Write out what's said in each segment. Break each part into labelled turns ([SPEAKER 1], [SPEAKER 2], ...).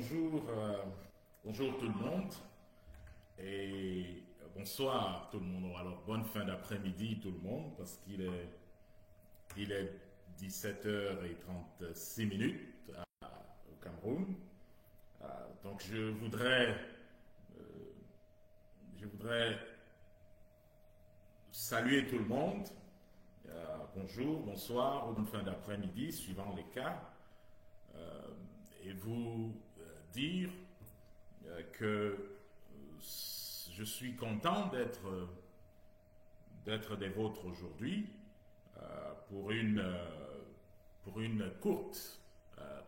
[SPEAKER 1] Bonjour, bonjour tout le monde et bonsoir tout le monde. Alors bonne fin d'après-midi tout le monde parce qu'il est 17h36 au Cameroun. Donc euh, je voudrais saluer tout le monde. Bonjour, bonsoir ou bonne fin d'après-midi suivant les cas. Et vous dire que je suis content d'être des vôtres aujourd'hui pour pour une courte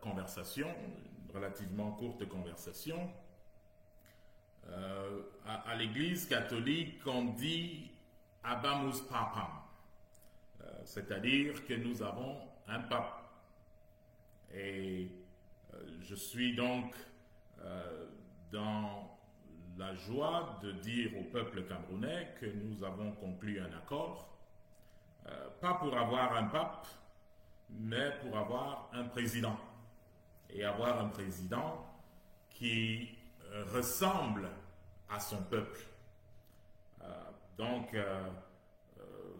[SPEAKER 1] conversation, une relativement courte conversation. À l'Église catholique, on dit Habemus Papam, c'est-à-dire que nous avons un pape. Et je suis donc dans la joie de dire au peuple camerounais que nous avons conclu un accord, pas pour avoir un pape, mais pour avoir un président. Et avoir un président qui ressemble à son peuple. Donc,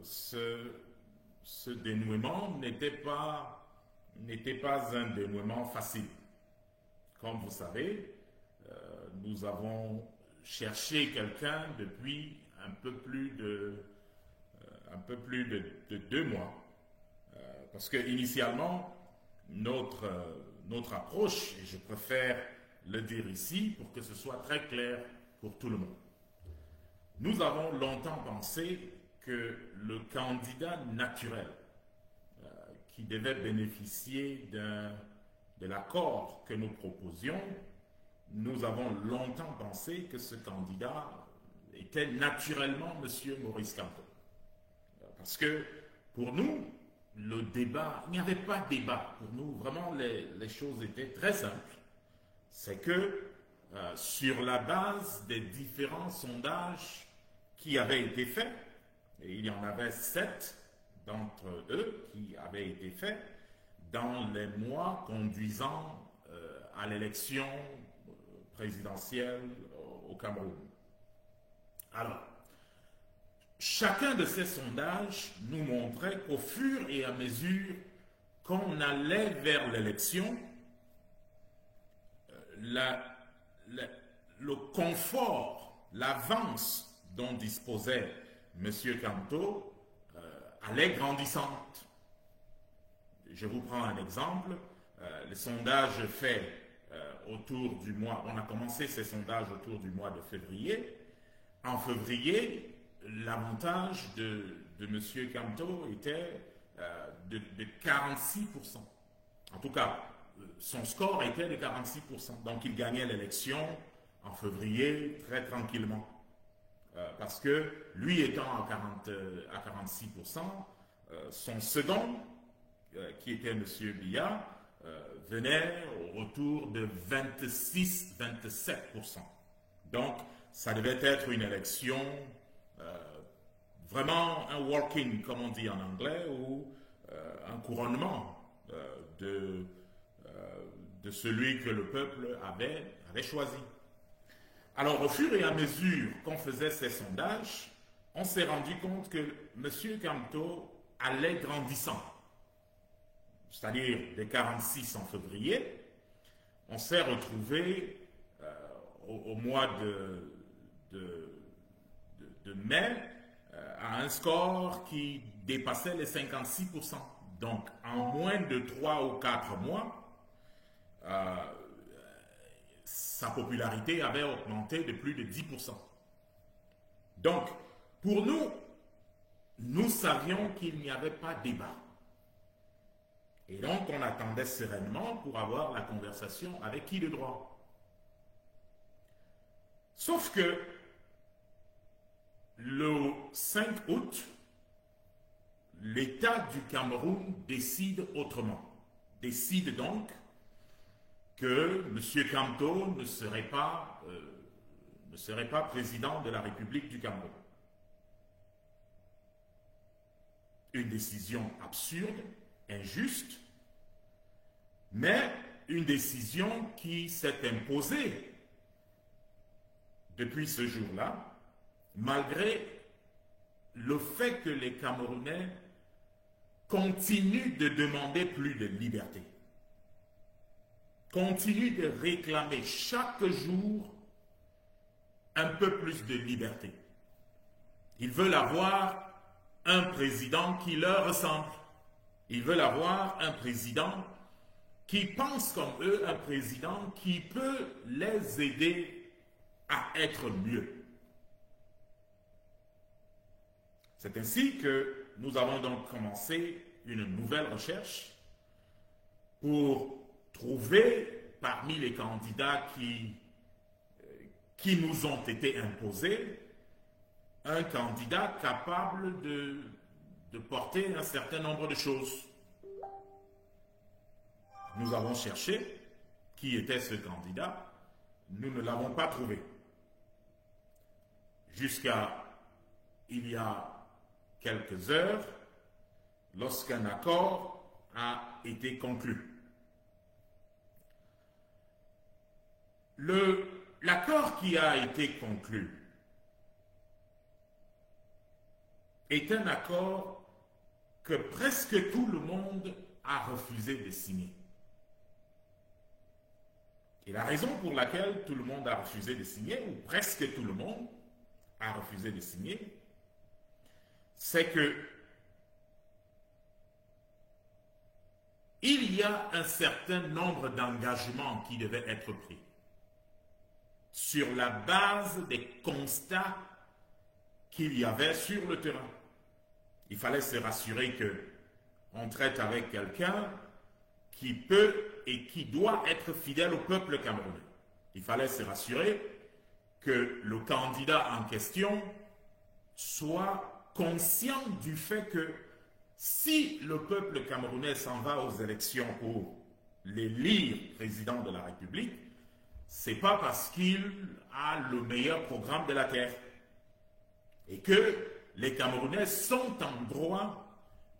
[SPEAKER 1] ce dénouement n'était pas un dénouement facile. Comme vous savez, nous avons cherché quelqu'un depuis un peu plus de 2 mois. Parce que initialement, notre approche, et je préfère le dire ici pour que ce soit très clair pour tout le monde. Nous avons longtemps pensé que le candidat naturel qui devait bénéficier de l'accord que nous proposions, nous avons longtemps pensé que ce candidat était naturellement M. Maurice Kamto. Parce que pour nous, le débat, il n'y avait pas de débat. Pour nous, vraiment, les choses étaient très simples. C'est que sur la base des différents sondages qui avaient été faits, et il y en avait 7 d'entre eux qui avaient été faits dans les mois conduisant à l'élection présidentielle au Cameroun. Alors, chacun de ces sondages nous montrait qu'au fur et à mesure qu'on allait vers l'élection, le confort, l'avance dont disposait M. Kamto allait grandissante. Je vous prends un exemple. Les sondages faits autour du mois, on a commencé ces sondages autour du mois de février. En février, l'avantage de M. Kamto était de 46%. En tout cas, son score était de 46%. Donc il gagnait l'élection en février très tranquillement. Parce que lui étant à 46%, son second, qui était M. Biya, venait au retour de 26-27%. Donc, ça devait être une élection, vraiment un walk-in, comme on dit en anglais, ou un couronnement de celui que le peuple avait choisi. Alors, au fur et à mesure qu'on faisait ces sondages, on s'est rendu compte que M. Kamto allait grandissant. C'est-à-dire, des 46 en février, on s'est retrouvé au mois de mai à un score qui dépassait les 56%. Donc, en moins de 3 ou 4 mois, sa popularité avait augmenté de plus de 10%. Donc, pour nous, nous savions qu'il n'y avait pas de débat. Et donc, on attendait sereinement pour avoir la conversation avec qui de droit. Sauf que le 5 août, l'État du Cameroun décide autrement. Décide donc que M. Kamto ne serait pas président de la République du Cameroun. Une décision absurde, injuste, mais une décision qui s'est imposée depuis ce jour-là, malgré le fait que les Camerounais continuent de demander plus de liberté, continuent de réclamer chaque jour un peu plus de liberté. Ils veulent avoir un président qui leur ressemble. Ils veulent avoir un président qui pense comme eux, un président qui peut les aider à être mieux. C'est ainsi que nous avons donc commencé une nouvelle recherche pour trouver parmi les candidats qui nous ont été imposés un candidat capable de porter un certain nombre de choses. Nous avons cherché qui était ce candidat, nous ne l'avons pas trouvé. Jusqu'à il y a quelques heures, lorsqu'un accord a été conclu. L'accord qui a été conclu est un accord que presque tout le monde a refusé de signer. Et la raison pour laquelle tout le monde a refusé de signer, ou presque tout le monde a refusé de signer, c'est que il y a un certain nombre d'engagements qui devaient être pris sur la base des constats qu'il y avait sur le terrain. Il fallait se rassurer qu'on traite avec quelqu'un qui peut et qui doit être fidèle au peuple camerounais. Il fallait se rassurer que le candidat en question soit conscient du fait que si le peuple camerounais s'en va aux élections pour l'élire président de la République, c'est pas parce qu'il a le meilleur programme de la terre et que les Camerounais sont en droit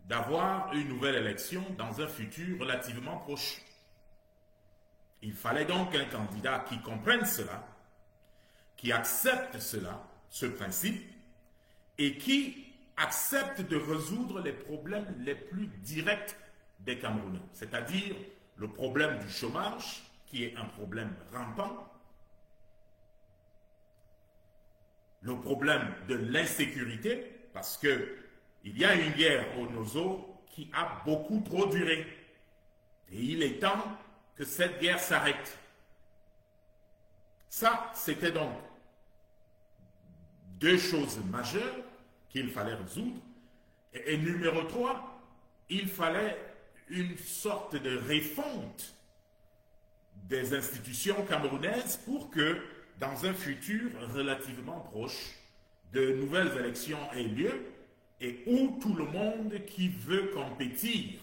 [SPEAKER 1] d'avoir une nouvelle élection dans un futur relativement proche. Il fallait donc un candidat qui comprenne cela, qui accepte cela, ce principe, et qui accepte de résoudre les problèmes les plus directs des Camerounais, c'est-à-dire le problème du chômage, qui est un problème rampant, le problème de l'insécurité, parce qu'il y a une guerre au Nozo qui a beaucoup trop duré. Et il est temps que cette guerre s'arrête. Ça, c'était donc deux choses majeures qu'il fallait résoudre. Et numéro 3, il fallait une sorte de refonte des institutions camerounaises pour que, dans un futur relativement proche, de nouvelles élections aient lieu et où tout le monde qui veut compétir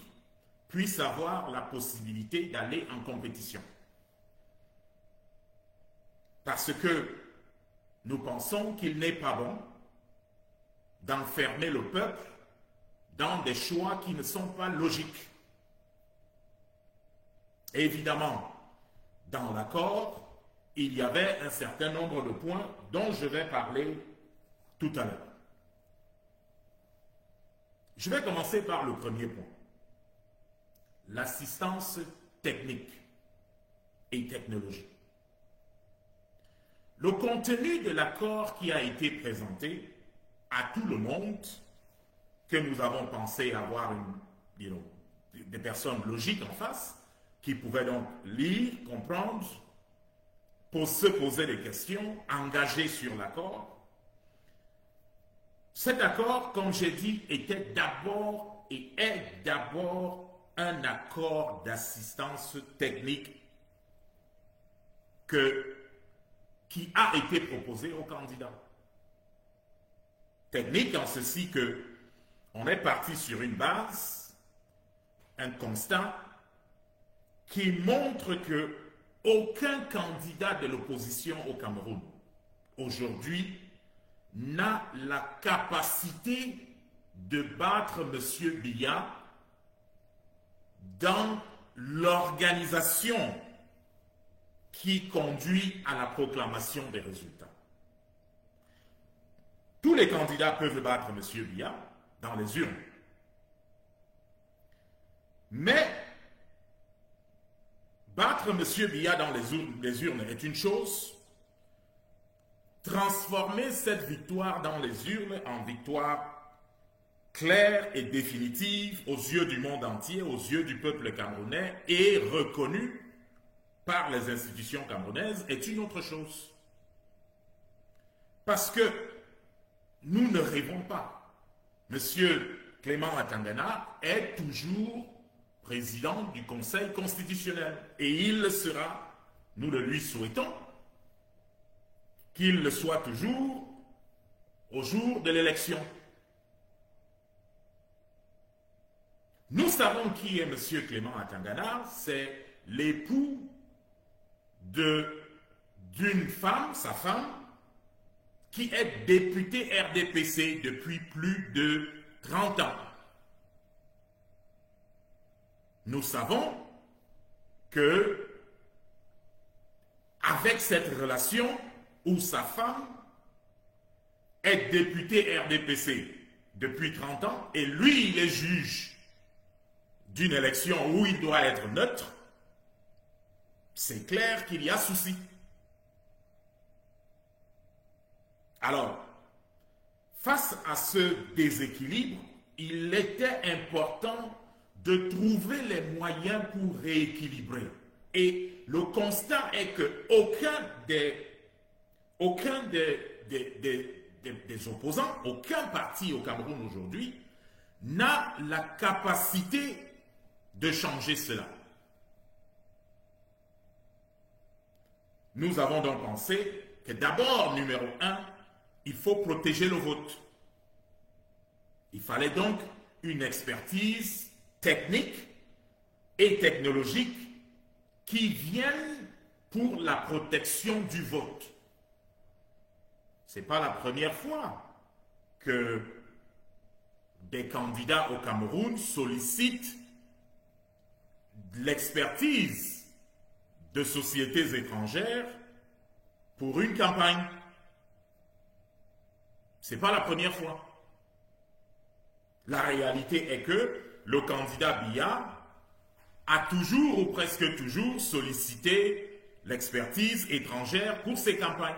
[SPEAKER 1] puisse avoir la possibilité d'aller en compétition. Parce que nous pensons qu'il n'est pas bon d'enfermer le peuple dans des choix qui ne sont pas logiques. Évidemment, dans l'accord, il y avait un certain nombre de points dont je vais parler tout à l'heure. Je vais commencer par le premier point, l'assistance technique et technologique. Le contenu de l'accord qui a été présenté à tout le monde, que nous avons pensé avoir des personnes logiques en face, qui pouvaient donc lire, comprendre, pour se poser des questions, engagées sur l'accord. Cet accord, comme j'ai dit, était d'abord et est d'abord un accord d'assistance technique qui a été proposé aux candidats. Technique en ceci que on est parti sur une base, un constat qui montre que aucun candidat de l'opposition au Cameroun aujourd'hui n'a la capacité de battre M. Biya dans l'organisation qui conduit à la proclamation des résultats. Tous les candidats peuvent battre M. Biya dans les urnes. Mais battre M. Biya dans les urnes est une chose. Transformer cette victoire dans les urnes en victoire claire et définitive aux yeux du monde entier, aux yeux du peuple camerounais et reconnue par les institutions camerounaises est une autre chose. Parce que nous ne rêvons pas. Monsieur Clément Atangana est toujours président du Conseil constitutionnel. Et il le sera, nous le lui souhaitons, qu'il le soit toujours au jour de l'élection. Nous savons qui est monsieur Clément Atangana, c'est l'époux d'une femme, sa femme, qui est députée RDPC depuis plus de 30 ans. Nous savons que, avec cette relation où sa femme est députée RDPC depuis 30 ans et lui, il est juge d'une élection où il doit être neutre, c'est clair qu'il y a souci. Alors, face à ce déséquilibre, il était important de trouver les moyens pour rééquilibrer. Et le constat est que aucun des opposants, aucun parti au Cameroun aujourd'hui n'a la capacité de changer cela. Nous avons donc pensé que d'abord, numéro 1, il faut protéger le vote. Il fallait donc une expertise technique et technologique qui viennent pour la protection du vote. Ce n'est pas la première fois que des candidats au Cameroun sollicitent l'expertise de sociétés étrangères pour une campagne. Ce n'est pas la première fois. La réalité est que le candidat Biya a toujours ou presque toujours sollicité l'expertise étrangère pour ses campagnes.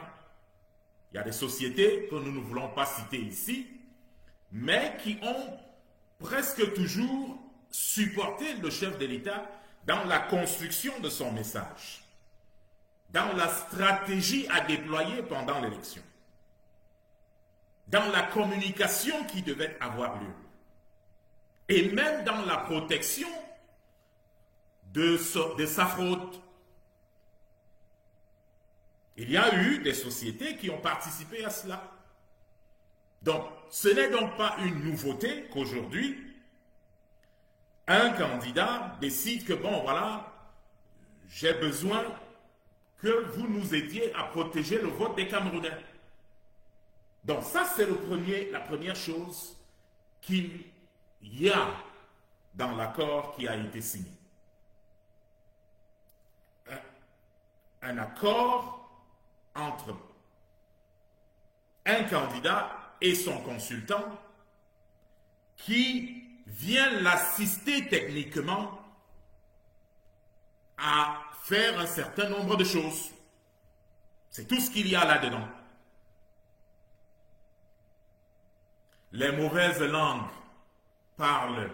[SPEAKER 1] Il y a des sociétés que nous ne voulons pas citer ici, mais qui ont presque toujours supporté le chef de l'État dans la construction de son message, dans la stratégie à déployer pendant l'élection, dans la communication qui devait avoir lieu, et même dans la protection de sa fraude. Il y a eu des sociétés qui ont participé à cela. Donc, ce n'est donc pas une nouveauté qu'aujourd'hui, un candidat décide que, bon, voilà, j'ai besoin que vous nous aidiez à protéger le vote des Camerounais. Donc, ça, c'est la première chose qu'il y a dans l'accord qui a été signé. Un accord entre un candidat et son consultant qui vient l'assister techniquement à faire un certain nombre de choses. C'est tout ce qu'il y a là-dedans. Les mauvaises langues parlent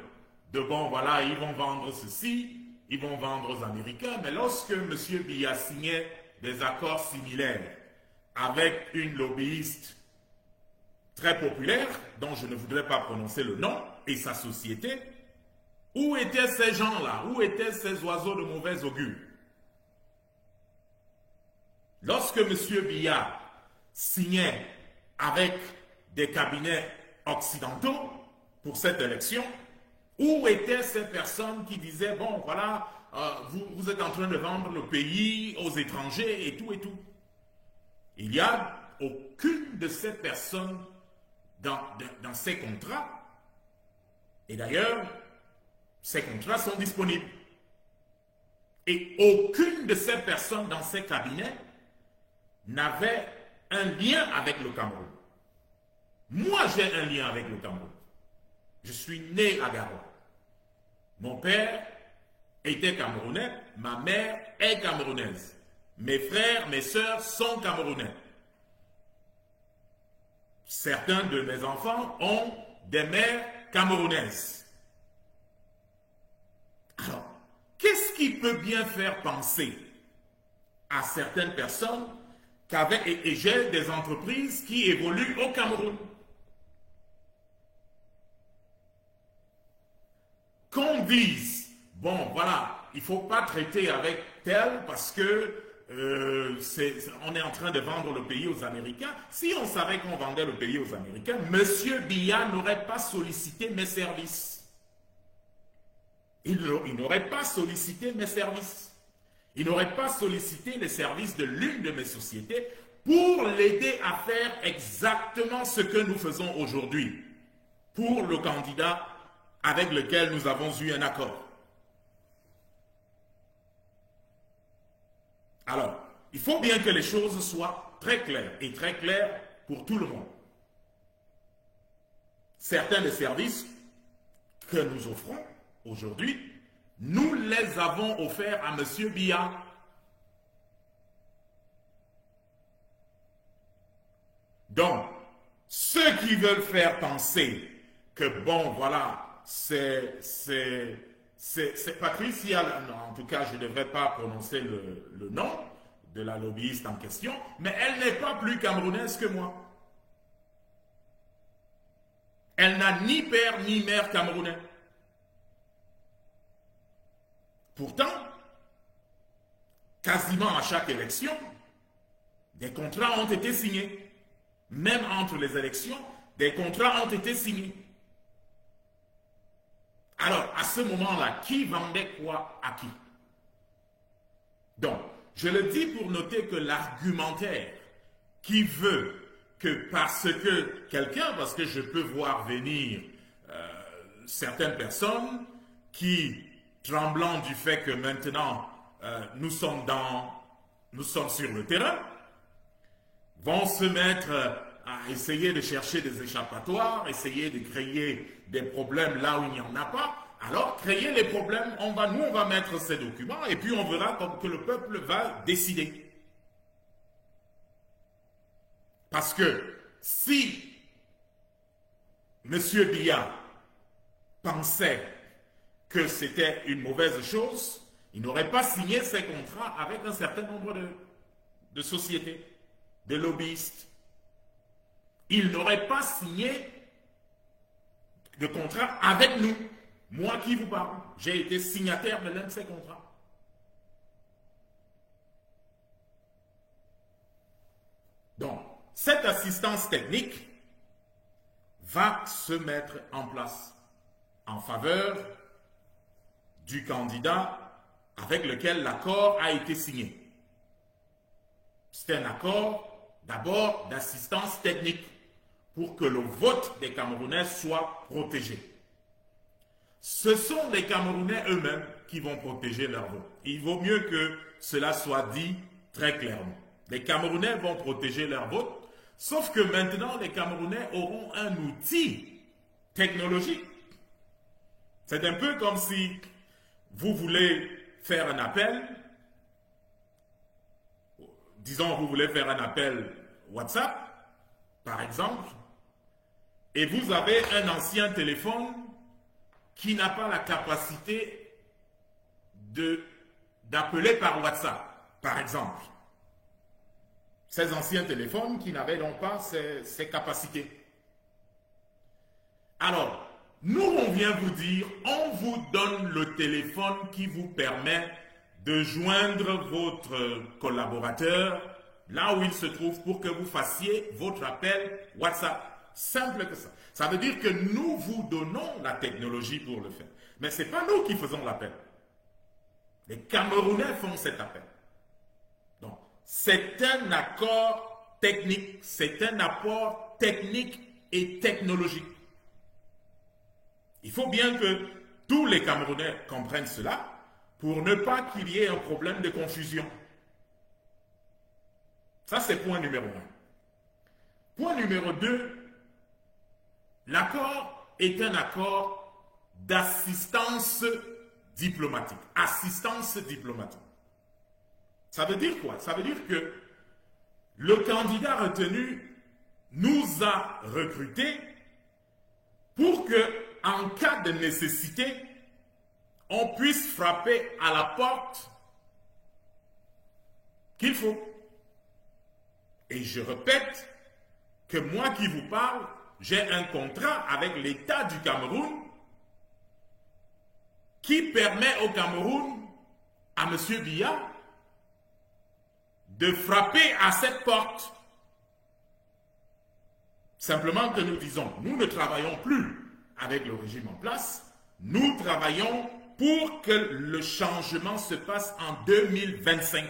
[SPEAKER 1] de, bon, voilà, ils vont vendre ceci, ils vont vendre aux Américains, mais lorsque M. Biya signait des accords similaires avec une lobbyiste très populaire, dont je ne voudrais pas prononcer le nom, et sa société, où étaient ces gens-là? Où étaient ces oiseaux de mauvais augure? Lorsque M. Biya signait avec des cabinets occidentaux pour cette élection, où étaient ces personnes qui disaient, bon, voilà, vous êtes en train de vendre le pays aux étrangers et tout et tout? Il n'y a aucune de ces personnes dans ces contrats. Et d'ailleurs, ces contrats sont disponibles. Et aucune de ces personnes dans ces cabinets n'avait un lien avec le Cameroun. Moi, j'ai un lien avec le Cameroun. Je suis né à Garoua. Mon père était camerounais, ma mère est camerounaise. Mes frères, mes sœurs sont camerounais. Certains de mes enfants ont des mères camerounaises. Alors, qu'est-ce qui peut bien faire penser à certaines personnes et j'ai des entreprises qui évoluent au Cameroun? Qu'on dise, bon voilà, il ne faut pas traiter avec tel parce que on est en train de vendre le pays aux Américains. Si on savait qu'on vendait le pays aux Américains, M. Biya n'aurait pas sollicité mes services. Il n'aurait pas sollicité mes services. Il n'aurait pas sollicité les services de l'une de mes sociétés pour l'aider à faire exactement ce que nous faisons aujourd'hui pour le candidat avec lequel nous avons eu un accord. Alors, il faut bien que les choses soient très claires et très claires pour tout le monde. Certains des services que nous offrons aujourd'hui, nous les avons offerts à M. Biya. Donc, ceux qui veulent faire penser que, bon, voilà, c'est Patricia, en tout cas, je ne devrais pas prononcer le nom de la lobbyiste en question, mais elle n'est pas plus camerounaise que moi. Elle n'a ni père ni mère camerounais. Pourtant, quasiment à chaque élection, des contrats ont été signés. Même entre les élections, des contrats ont été signés. Alors, à ce moment-là, qui vendait quoi à qui? Donc, je le dis pour noter que l'argumentaire qui veut que parce que quelqu'un, parce que je peux voir venir certaines personnes qui, tremblant du fait que maintenant nous sommes sur le terrain, vont se mettre à essayer de chercher des échappatoires, essayer de créer des problèmes là où il n'y en a pas. Alors, créer les problèmes, on va mettre ces documents et puis on verra que le peuple va décider. Parce que si M. Biya pensait que c'était une mauvaise chose, il n'aurait pas signé ces contrats avec un certain nombre de sociétés, de lobbyistes. Il n'aurait pas signé de contrat avec nous. Moi qui vous parle, j'ai été signataire de l'un de ces contrats. Donc, cette assistance technique va se mettre en place en faveur du candidat avec lequel l'accord a été signé. C'est un accord d'abord d'assistance technique pour que le vote des Camerounais soit protégé. Ce sont les Camerounais eux-mêmes qui vont protéger leur vote. Il vaut mieux que cela soit dit très clairement. Les Camerounais vont protéger leur vote, sauf que maintenant les Camerounais auront un outil technologique. C'est un peu comme si vous voulez faire un appel, disons vous voulez faire un appel WhatsApp, par exemple, et vous avez un ancien téléphone qui n'a pas la capacité d'appeler par WhatsApp, par exemple. Ces anciens téléphones qui n'avaient donc pas ces capacités. Alors, nous, on vient vous dire, on vous donne le téléphone qui vous permet de joindre votre collaborateur là où il se trouve pour que vous fassiez votre appel WhatsApp. Simple que ça. Ça veut dire que nous vous donnons la technologie pour le faire. Mais ce n'est pas nous qui faisons l'appel. Les Camerounais font cet appel. Donc, c'est un accord technique, c'est un apport technique et technologique. Il faut bien que tous les Camerounais comprennent cela pour ne pas qu'il y ait un problème de confusion. Ça, c'est point numéro 1. Point numéro 2, l'accord est un accord d'assistance diplomatique. Assistance diplomatique. Ça veut dire quoi? Ça veut dire que le candidat retenu nous a recrutés pour que, en cas de nécessité, on puisse frapper à la porte qu'il faut. Et je répète que moi qui vous parle, j'ai un contrat avec l'État du Cameroun qui permet au Cameroun, à M. Biya, de frapper à cette porte. Simplement que nous disons, nous ne travaillons plus avec le régime en place, nous travaillons pour que le changement se passe en 2025.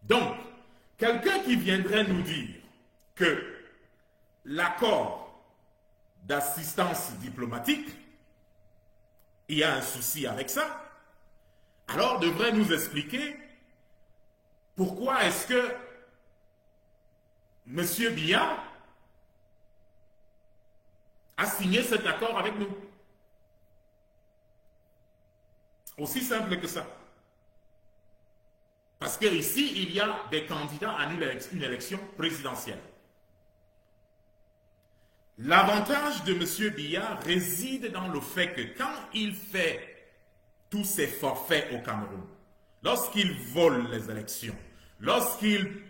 [SPEAKER 1] Donc, quelqu'un qui viendrait nous dire que l'accord d'assistance diplomatique, il y a un souci avec ça, alors devrait nous expliquer pourquoi est-ce que M. Biya a signé cet accord avec nous. Aussi simple que ça. Parce qu'ici, il y a des candidats à une élection présidentielle. L'avantage de M. Biya réside dans le fait que quand il fait tous ses forfaits au Cameroun, lorsqu'il vole les élections, lorsqu'il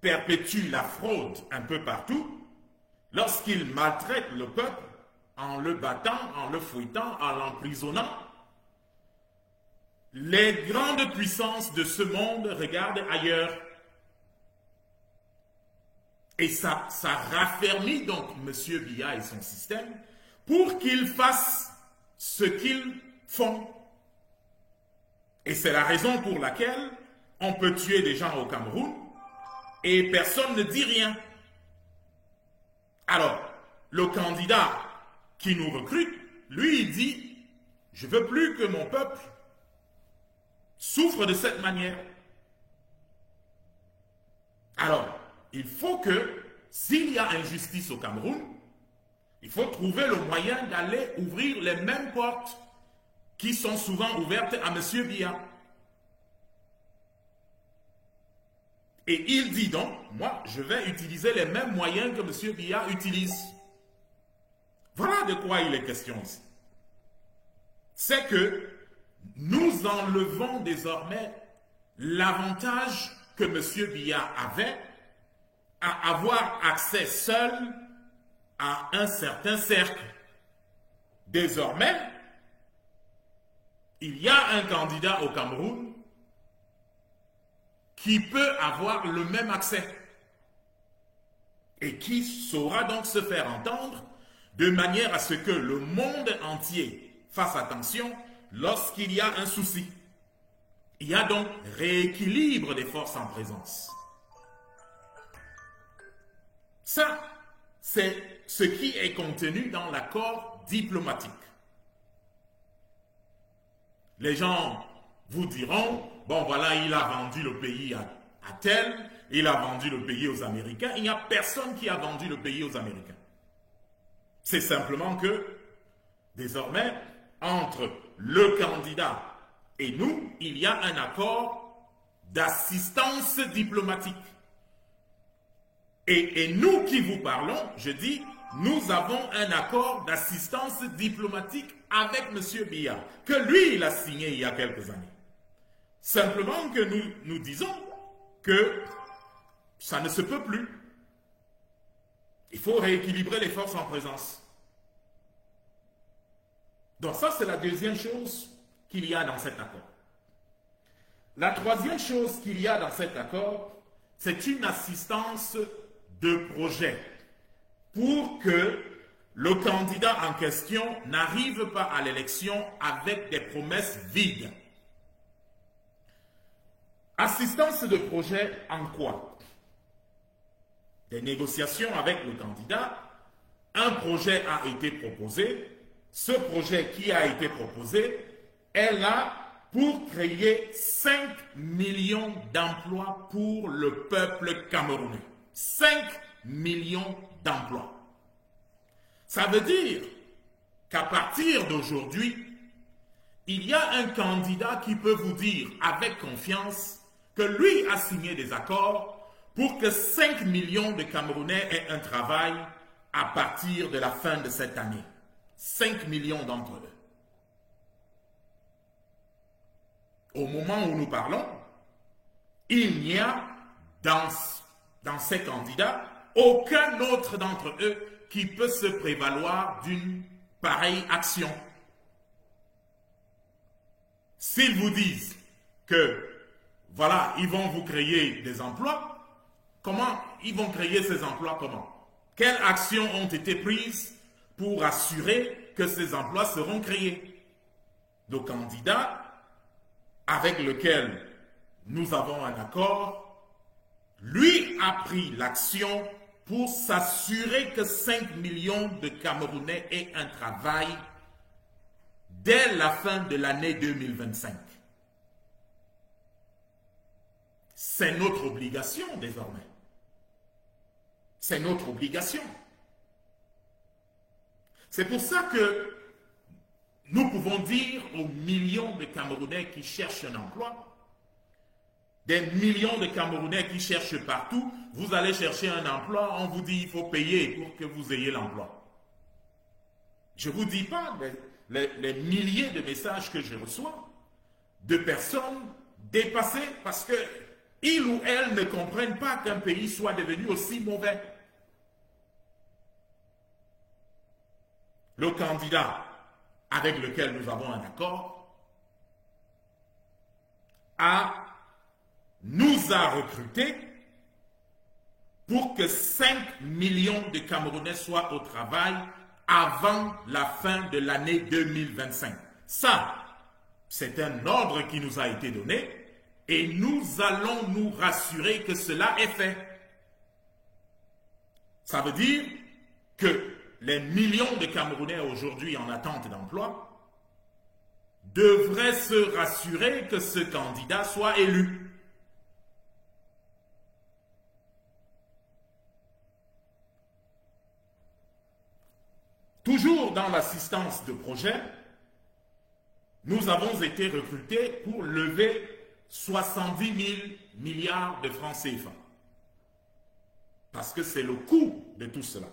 [SPEAKER 1] perpétue la fraude un peu partout, lorsqu'il maltraite le peuple en le battant, en le fouettant, en l'emprisonnant, les grandes puissances de ce monde regardent ailleurs. Et ça raffermit donc M. Biya et son système pour qu'ils fassent ce qu'ils font. Et c'est la raison pour laquelle on peut tuer des gens au Cameroun et personne ne dit rien. Alors, le candidat qui nous recrute, lui, il dit « Je ne veux plus que mon peuple souffre de cette manière. » Alors, il faut que, s'il y a injustice au Cameroun, il faut trouver le moyen d'aller ouvrir les mêmes portes qui sont souvent ouvertes à M. Biya. Et il dit donc, moi, je vais utiliser les mêmes moyens que M. Biya utilise. Voilà de quoi il est question ici. C'est que nous enlevons désormais l'avantage que M. Biya avait à avoir accès seul à un certain cercle. Désormais, il y a un candidat au Cameroun qui peut avoir le même accès et qui saura donc se faire entendre de manière à ce que le monde entier fasse attention lorsqu'il y a un souci. Il y a donc rééquilibre des forces en présence. Ça, c'est ce qui est contenu dans l'accord diplomatique. Les gens vous diront, bon voilà, il a vendu le pays à tel, il a vendu le pays aux Américains. Il n'y a personne qui a vendu le pays aux Américains. C'est simplement que, désormais, entre le candidat et nous, il y a un accord d'assistance diplomatique. Et nous qui vous parlons, je dis, nous avons un accord d'assistance diplomatique avec M. Biya, que lui, il a signé il y a quelques années. Simplement que nous disons que ça ne se peut plus. Il faut rééquilibrer les forces en présence. Donc ça, c'est la deuxième chose qu'il y a dans cet accord. La troisième chose qu'il y a dans cet accord, c'est une assistance de projet pour que le candidat en question n'arrive pas à l'élection avec des promesses vides. Assistance de projet en quoi? Des négociations avec le candidat, un projet a été proposé, ce projet qui a été proposé est là pour créer 5 millions d'emplois pour le peuple camerounais. 5 millions d'emplois. Ça veut dire qu'à partir d'aujourd'hui, il y a un candidat qui peut vous dire avec confiance que lui a signé des accords pour que 5 millions de Camerounais aient un travail à partir de la fin de cette année. 5 millions d'entre eux. Au moment où nous parlons, il n'y a dans ces candidats aucun autre d'entre eux qui peut se prévaloir d'une pareille action. S'ils vous disent que, voilà, ils vont vous créer des emplois, comment ils vont créer ces emplois? Comment? Quelles actions ont été prises pour assurer que ces emplois seront créés? Le candidat avec lequel nous avons un accord, lui a pris l'action pour s'assurer que 5 millions de Camerounais aient un travail dès la fin de l'année 2025. C'est notre obligation désormais. C'est notre obligation. C'est pour ça que nous pouvons dire aux millions de Camerounais qui cherchent un emploi, des millions de Camerounais qui cherchent partout, vous allez chercher un emploi, on vous dit qu'il faut payer pour que vous ayez l'emploi. Je ne vous dis pas les milliers de messages que je reçois de personnes dépassées parce qu'ils ou elles ne comprennent pas qu'un pays soit devenu aussi mauvais. Le candidat avec lequel nous avons un accord nous a recrutés pour que 5 millions de Camerounais soient au travail avant la fin de l'année 2025. Ça, c'est un ordre qui nous a été donné et nous allons nous rassurer que cela est fait. Ça veut dire que les millions de Camerounais aujourd'hui en attente d'emploi devraient se rassurer que ce candidat soit élu. Toujours dans l'assistance de projet, nous avons été recrutés pour lever 70 000 milliards de francs CFA. Parce que c'est le coût de tout cela.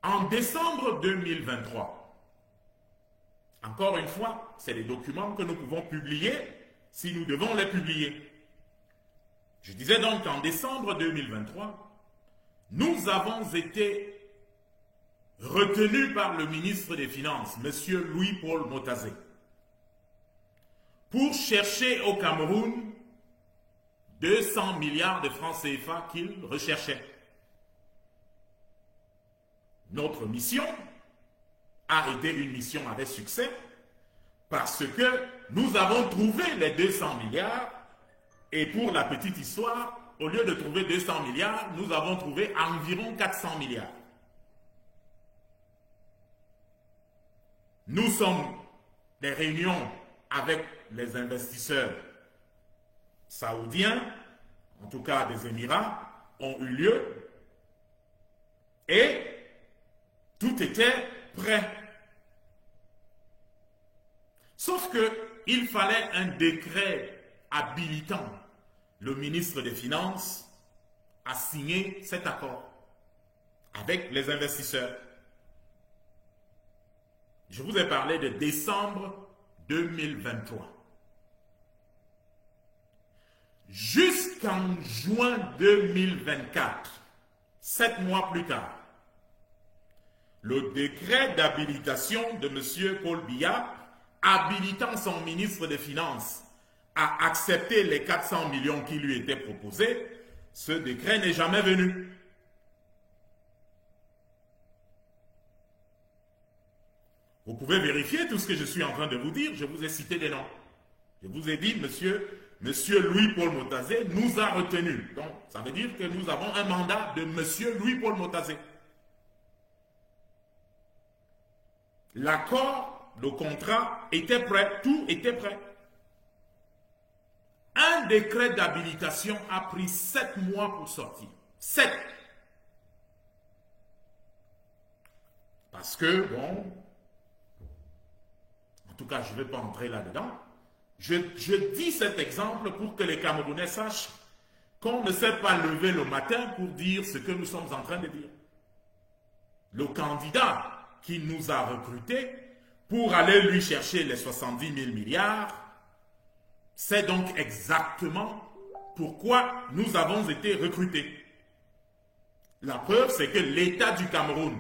[SPEAKER 1] En décembre 2023, encore une fois, c'est des documents que nous pouvons publier si nous devons les publier. Je disais donc qu'en décembre 2023, nous avons été retenus par le ministre des Finances, M. Louis-Paul Motazé, pour chercher au Cameroun 200 milliards de francs CFA qu'il recherchait. Notre mission a été une mission avec succès parce que nous avons trouvé les 200 milliards et pour la petite histoire, au lieu de trouver 200 milliards, nous avons trouvé environ 400 milliards. Nous sommes des réunions avec les investisseurs saoudiens, en tout cas des Émirats, ont eu lieu et tout était prêt. Sauf qu'il fallait un décret habilitant le ministre des Finances à signer cet accord avec les investisseurs. Je vous ai parlé de décembre 2023. Jusqu'en juin 2024, 7 mois plus tard, le décret d'habilitation de M. Paul Biya, habilitant son ministre des Finances à accepter les 400 millions qui lui étaient proposés, ce décret n'est jamais venu. Vous pouvez vérifier tout ce que je suis en train de vous dire. Je vous ai cité des noms. Je vous ai dit, monsieur Louis-Paul Motazé nous a retenus. Donc, ça veut dire que nous avons un mandat de monsieur Louis-Paul Motazé. L'accord le contrat était prêt, tout était prêt. Un décret d'habilitation a pris 7 mois pour sortir. 7. Parce que, bon, en tout cas, je ne vais pas entrer là-dedans. Je dis cet exemple pour que les Camerounais sachent qu'on ne s'est pas levé le matin pour dire ce que nous sommes en train de dire. Le candidat qui nous a recrutés pour aller lui chercher les 70 000 milliards, c'est donc exactement pourquoi nous avons été recrutés. La preuve, c'est que l'État du Cameroun,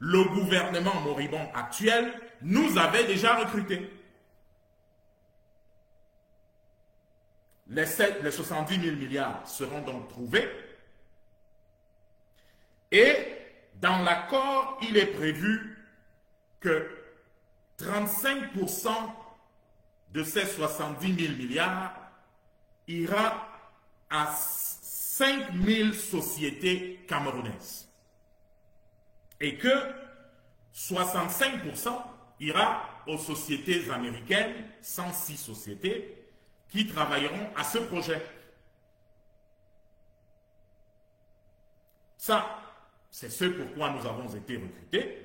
[SPEAKER 1] le gouvernement moribond actuel, nous avait déjà recrutés. Les 70 000 milliards seront donc trouvés. Et dans l'accord, il est prévu que 35% de ces 70 000 milliards ira à 5 000 sociétés camerounaises. Et que 65% ira aux sociétés américaines, 106 sociétés, qui travailleront à ce projet. Ça, c'est ce pourquoi nous avons été recrutés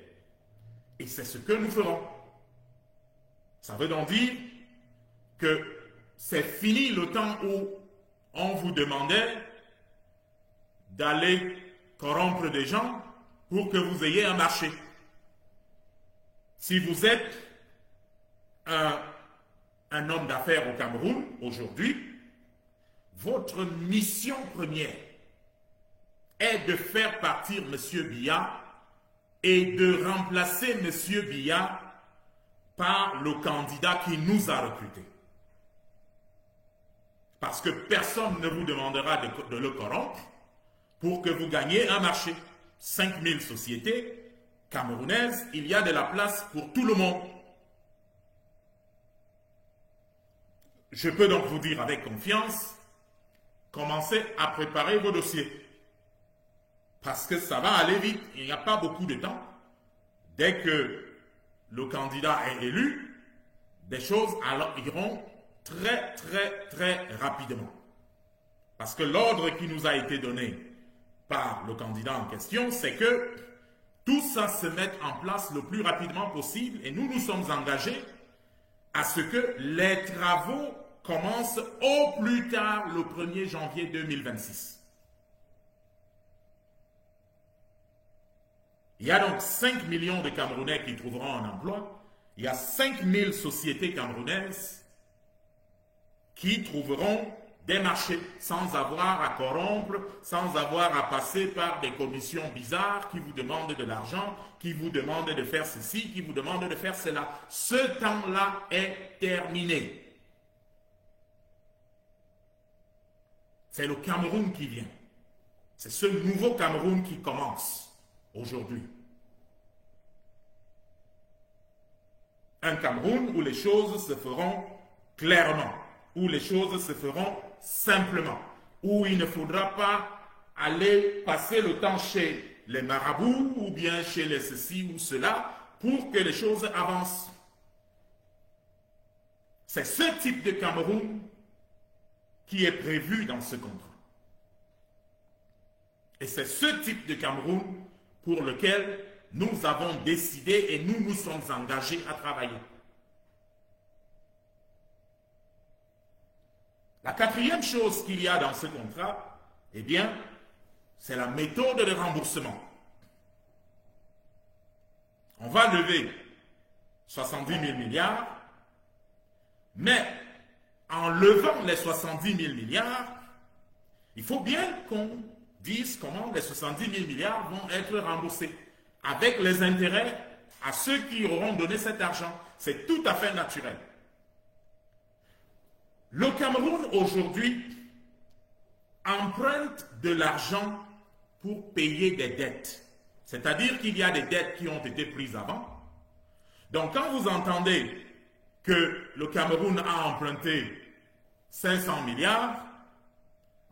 [SPEAKER 1] et c'est ce que nous ferons. Ça veut donc dire que c'est fini le temps où on vous demandait d'aller corrompre des gens pour que vous ayez un marché. Si vous êtes un homme d'affaires au Cameroun, aujourd'hui, votre mission première est de faire partir M. Biya et de remplacer M. Biya par le candidat qui nous a recrutés. Parce que personne ne vous demandera de le corrompre pour que vous gagniez un marché. 5 000 sociétés camerounaises, il y a de la place pour tout le monde. Je peux donc vous dire avec confiance, commencez à préparer vos dossiers. Parce que ça va aller vite, il n'y a pas beaucoup de temps. Dès que le candidat est élu, des choses iront très, très, très rapidement. Parce que l'ordre qui nous a été donné par le candidat en question, c'est que tout ça se mette en place le plus rapidement possible et nous nous sommes engagés à ce que les travaux commencent au plus tard le 1er janvier 2026. Il y a donc 5 millions de Camerounais qui trouveront un emploi. Il y a 5 000 sociétés camerounaises qui trouveront des marchés sans avoir à corrompre, sans avoir à passer par des commissions bizarres qui vous demandent de l'argent, qui vous demandent de faire ceci, qui vous demandent de faire cela. Ce temps-là est terminé. C'est le Cameroun qui vient. C'est ce nouveau Cameroun qui commence aujourd'hui. Un Cameroun où les choses se feront clairement, où les choses se feront simplement, où il ne faudra pas aller passer le temps chez les marabouts ou bien chez les ceci ou cela pour que les choses avancent. C'est ce type de Cameroun qui est prévu dans ce contrat. Et c'est ce type de Cameroun pour lequel nous avons décidé et nous nous sommes engagés à travailler. La quatrième chose qu'il y a dans ce contrat, eh bien, c'est la méthode de remboursement. On va lever 70 000 milliards, mais en levant les 70 000 milliards, il faut bien qu'on dise comment les 70 000 milliards vont être remboursés, avec les intérêts à ceux qui auront donné cet argent. C'est tout à fait naturel. Le Cameroun, aujourd'hui, emprunte de l'argent pour payer des dettes. C'est-à-dire qu'il y a des dettes qui ont été prises avant. Donc, quand vous entendez que le Cameroun a emprunté 500 milliards,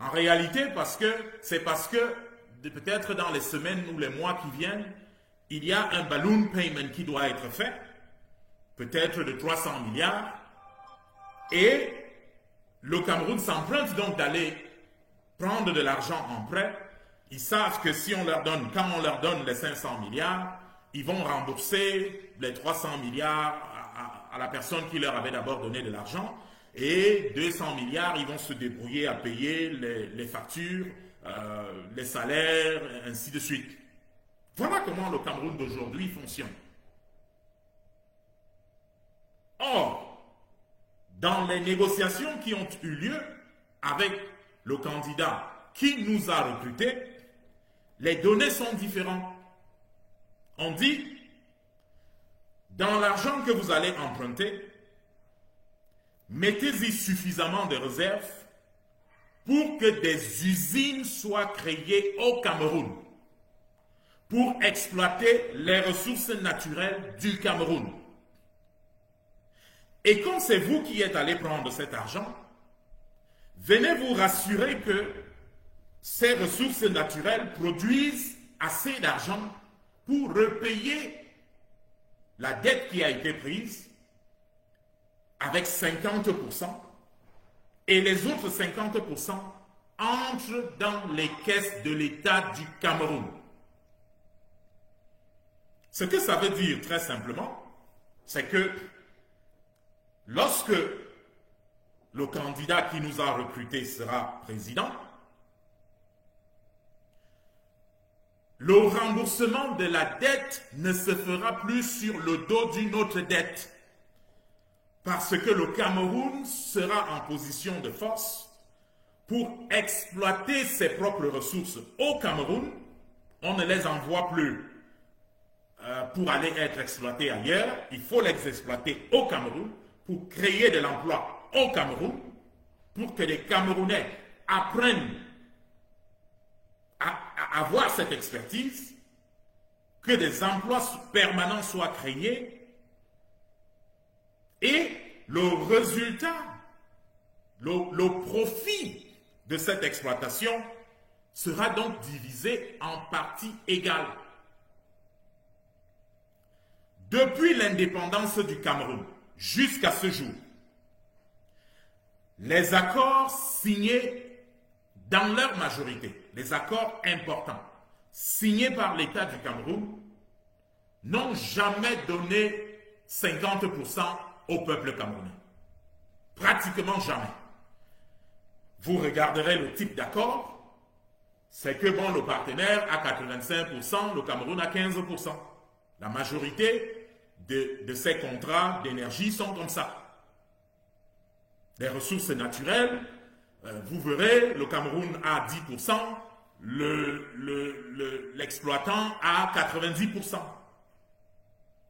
[SPEAKER 1] en réalité, c'est parce que peut-être dans les semaines ou les mois qui viennent, il y a un balloon payment qui doit être fait peut-être de 300 milliards, et le Cameroun s'emprunte donc d'aller prendre de l'argent en prêt. Ils savent que si on leur donne, quand on leur donne les 500 milliards, ils vont rembourser les 300 milliards à la personne qui leur avait d'abord donné de l'argent, et 200 milliards, ils vont se débrouiller à payer les factures, les salaires, ainsi de suite. Voilà comment le Cameroun d'aujourd'hui fonctionne. Or, dans les négociations qui ont eu lieu avec le candidat qui nous a recrutés, les données sont différentes. On dit, dans l'argent que vous allez emprunter, mettez-y suffisamment de réserves pour que des usines soient créées au Cameroun, pour exploiter les ressources naturelles du Cameroun. Et comme c'est vous qui êtes allé prendre cet argent, venez vous rassurer que ces ressources naturelles produisent assez d'argent pour repayer la dette qui a été prise avec 50%, et les autres 50% entrent dans les caisses de l'État du Cameroun. Ce que ça veut dire très simplement, c'est que lorsque le candidat qui nous a recrutés sera président, le remboursement de la dette ne se fera plus sur le dos d'une autre dette, parce que le Cameroun sera en position de force pour exploiter ses propres ressources au Cameroun. On ne les envoie plus pour aller être exploités ailleurs. Il faut les exploiter au Cameroun pour créer de l'emploi au Cameroun, pour que les Camerounais apprennent à avoir cette expertise, que des emplois permanents soient créés, et le résultat, le profit de cette exploitation sera donc divisé en parties égales. Depuis l'indépendance du Cameroun jusqu'à ce jour, les accords signés dans leur majorité, les accords importants signés par l'État du Cameroun, n'ont jamais donné 50% au peuple camerounais. Pratiquement jamais. Vous regarderez le type d'accord, c'est que bon, le partenaire a 85%, le Cameroun a 15%. La majorité de ces contrats d'énergie sont comme ça. Les ressources naturelles, vous verrez, le Cameroun a 10%, l'exploitant a 90%.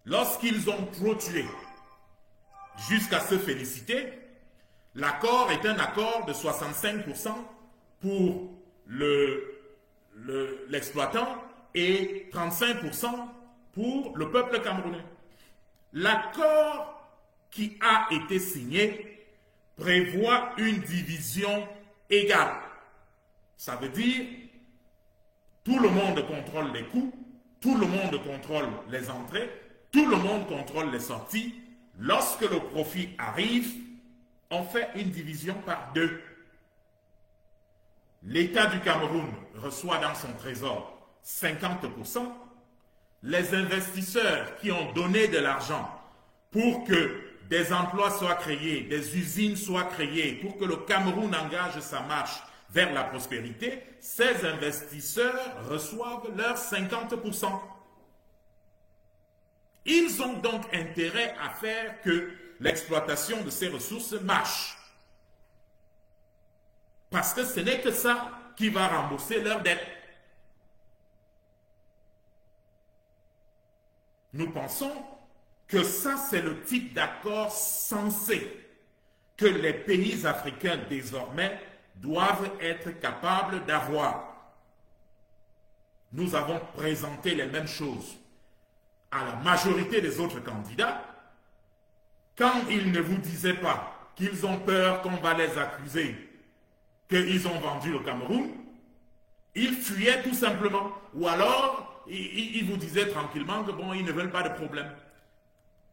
[SPEAKER 1] Lorsqu'ils ont trop tué, jusqu'à se féliciter, l'accord est un accord de 65% pour l'exploitant et 35% pour le peuple camerounais. L'accord qui a été signé prévoit une division égale. Ça veut dire tout le monde contrôle les coûts, tout le monde contrôle les entrées, tout le monde contrôle les sorties. Lorsque le profit arrive, on fait une division par deux. L'État du Cameroun reçoit dans son trésor 50%. Les investisseurs qui ont donné de l'argent pour que des emplois soient créés, des usines soient créées, pour que le Cameroun engage sa marche vers la prospérité, ces investisseurs reçoivent leurs 50%. Ils ont donc intérêt à faire que l'exploitation de ces ressources marche. Parce que ce n'est que ça qui va rembourser leurs dettes. Nous pensons que ça, c'est le type d'accord sensé que les pays africains désormais doivent être capables d'avoir. Nous avons présenté les mêmes choses à la majorité des autres candidats. Quand ils ne vous disaient pas qu'ils ont peur qu'on va les accuser, qu'ils ont vendu le Cameroun, ils fuyaient tout simplement. Ou alors, ils vous disaient tranquillement que bon, ils ne veulent pas de problème.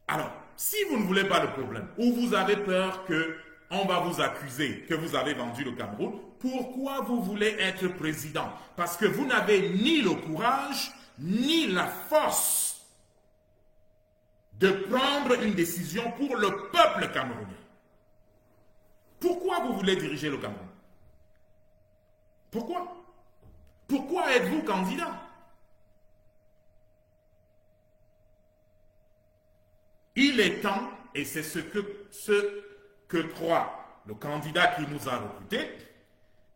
[SPEAKER 1] Alors, si vous ne voulez pas de problème, ou vous avez peur qu'on va vous accuser que vous avez vendu le Cameroun, pourquoi vous voulez être président? Parce que vous n'avez ni le courage, ni la force de prendre une décision pour le peuple camerounais. Pourquoi vous voulez diriger le Cameroun? Pourquoi? Pourquoi êtes-vous candidat? Il est temps, et c'est ce que croit le candidat qui nous a recrutés,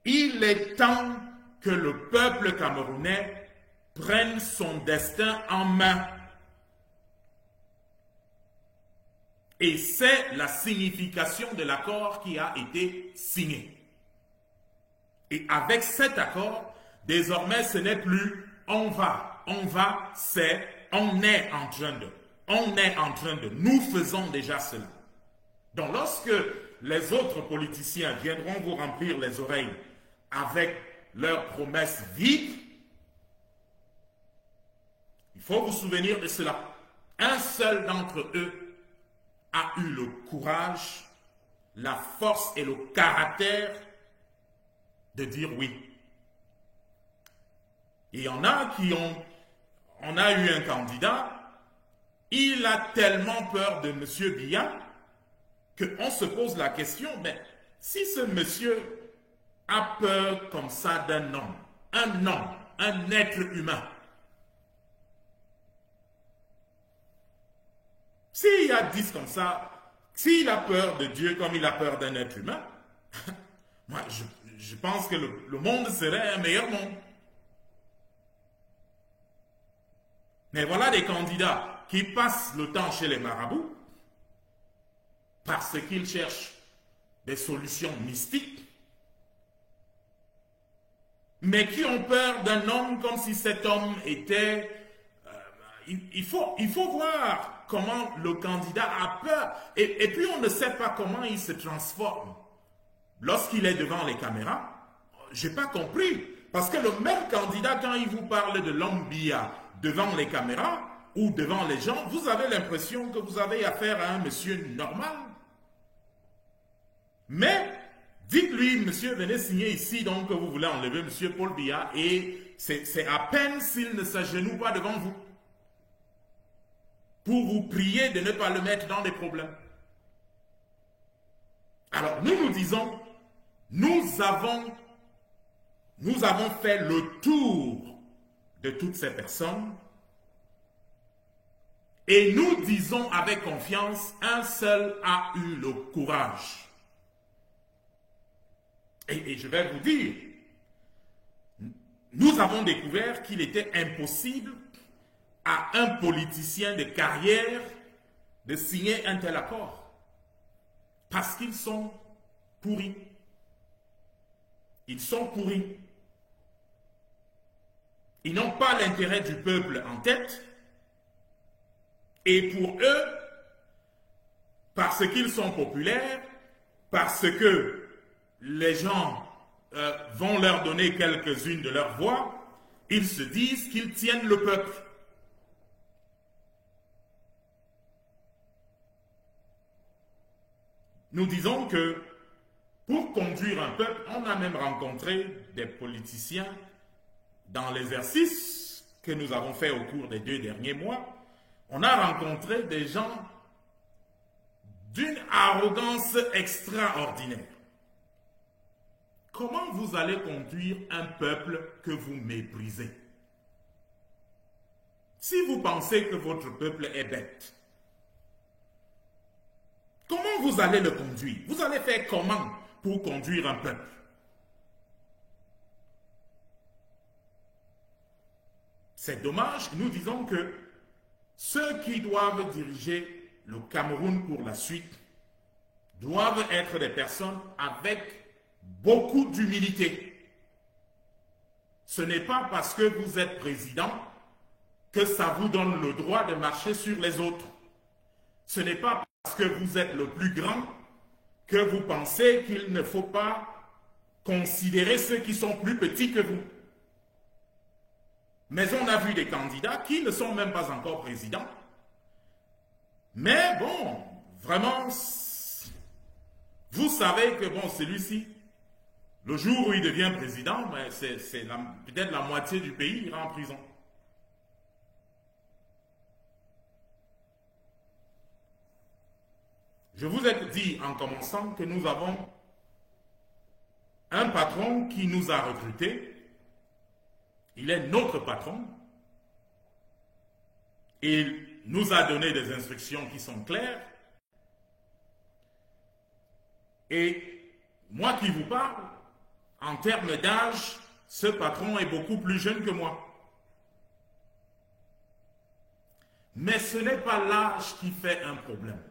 [SPEAKER 1] il est temps que le peuple camerounais prenne son destin en main. Et c'est la signification de l'accord qui a été signé. Et avec cet accord, désormais ce n'est plus on va, c'est on est en train de, nous faisons déjà cela. Donc lorsque les autres politiciens viendront vous remplir les oreilles avec leurs promesses vides, il faut vous souvenir de cela. Un seul d'entre eux a eu le courage, la force et le caractère de dire oui. Il y en a on a eu un candidat, il a tellement peur de M. Biya qu'on se pose la question, mais si ce monsieur a peur comme ça d'un homme, un être humain, s'il a dit comme ça, s'il a peur de Dieu comme il a peur d'un être humain, moi je pense que le monde serait un meilleur monde. Mais voilà des candidats qui passent le temps chez les marabouts parce qu'ils cherchent des solutions mystiques, mais qui ont peur d'un homme comme si cet homme était... il faut voir comment le candidat a peur. Et puis on ne sait pas comment il se transforme lorsqu'il est devant les caméras. Je n'ai pas compris. Parce que le même candidat, quand il vous parle de l'homme Biya devant les caméras ou devant les gens, vous avez l'impression que vous avez affaire à un monsieur normal. Mais dites-lui, monsieur, venez signer ici, donc que vous voulez enlever monsieur Paul Biya, et c'est à peine s'il ne s'agenouille pas devant vous pour vous prier de ne pas le mettre dans des problèmes. Alors nous disons, nous avons fait le tour de toutes ces personnes et nous disons avec confiance, un seul a eu le courage. Et je vais vous dire, nous avons découvert qu'il était impossible à un politicien de carrière de signer un tel accord. Parce qu'ils sont pourris. Ils sont pourris. Ils n'ont pas l'intérêt du peuple en tête. Et pour eux, parce qu'ils sont populaires, parce que les gens vont leur donner quelques-unes de leurs voix, ils se disent qu'ils tiennent le peuple. Nous disons que pour conduire un peuple, on a même rencontré des politiciens dans l'exercice que nous avons fait au cours des 2 derniers mois. On a rencontré des gens d'une arrogance extraordinaire. Comment vous allez conduire un peuple que vous méprisez? Si vous pensez que votre peuple est bête, comment vous allez le conduire? Vous allez faire comment pour conduire un peuple? C'est dommage, nous disons que ceux qui doivent diriger le Cameroun pour la suite doivent être des personnes avec beaucoup d'humilité. Ce n'est pas parce que vous êtes président que ça vous donne le droit de marcher sur les autres. Ce n'est pas parce que vous êtes le plus grand que vous pensez qu'il ne faut pas considérer ceux qui sont plus petits que vous. Mais on a vu des candidats qui ne sont même pas encore présidents,
[SPEAKER 2] Mais bon, vraiment, vous savez que bon, celui-ci, le jour où il devient président, ben, c'est peut-être la moitié du pays ira en prison. Je vous ai dit en commençant que nous avons un patron qui nous a recrutés. Il est notre patron. Il nous a donné des instructions qui sont claires. Et moi qui vous parle, en termes d'âge, ce patron est beaucoup plus jeune que moi. Mais ce n'est pas l'âge qui fait un problème.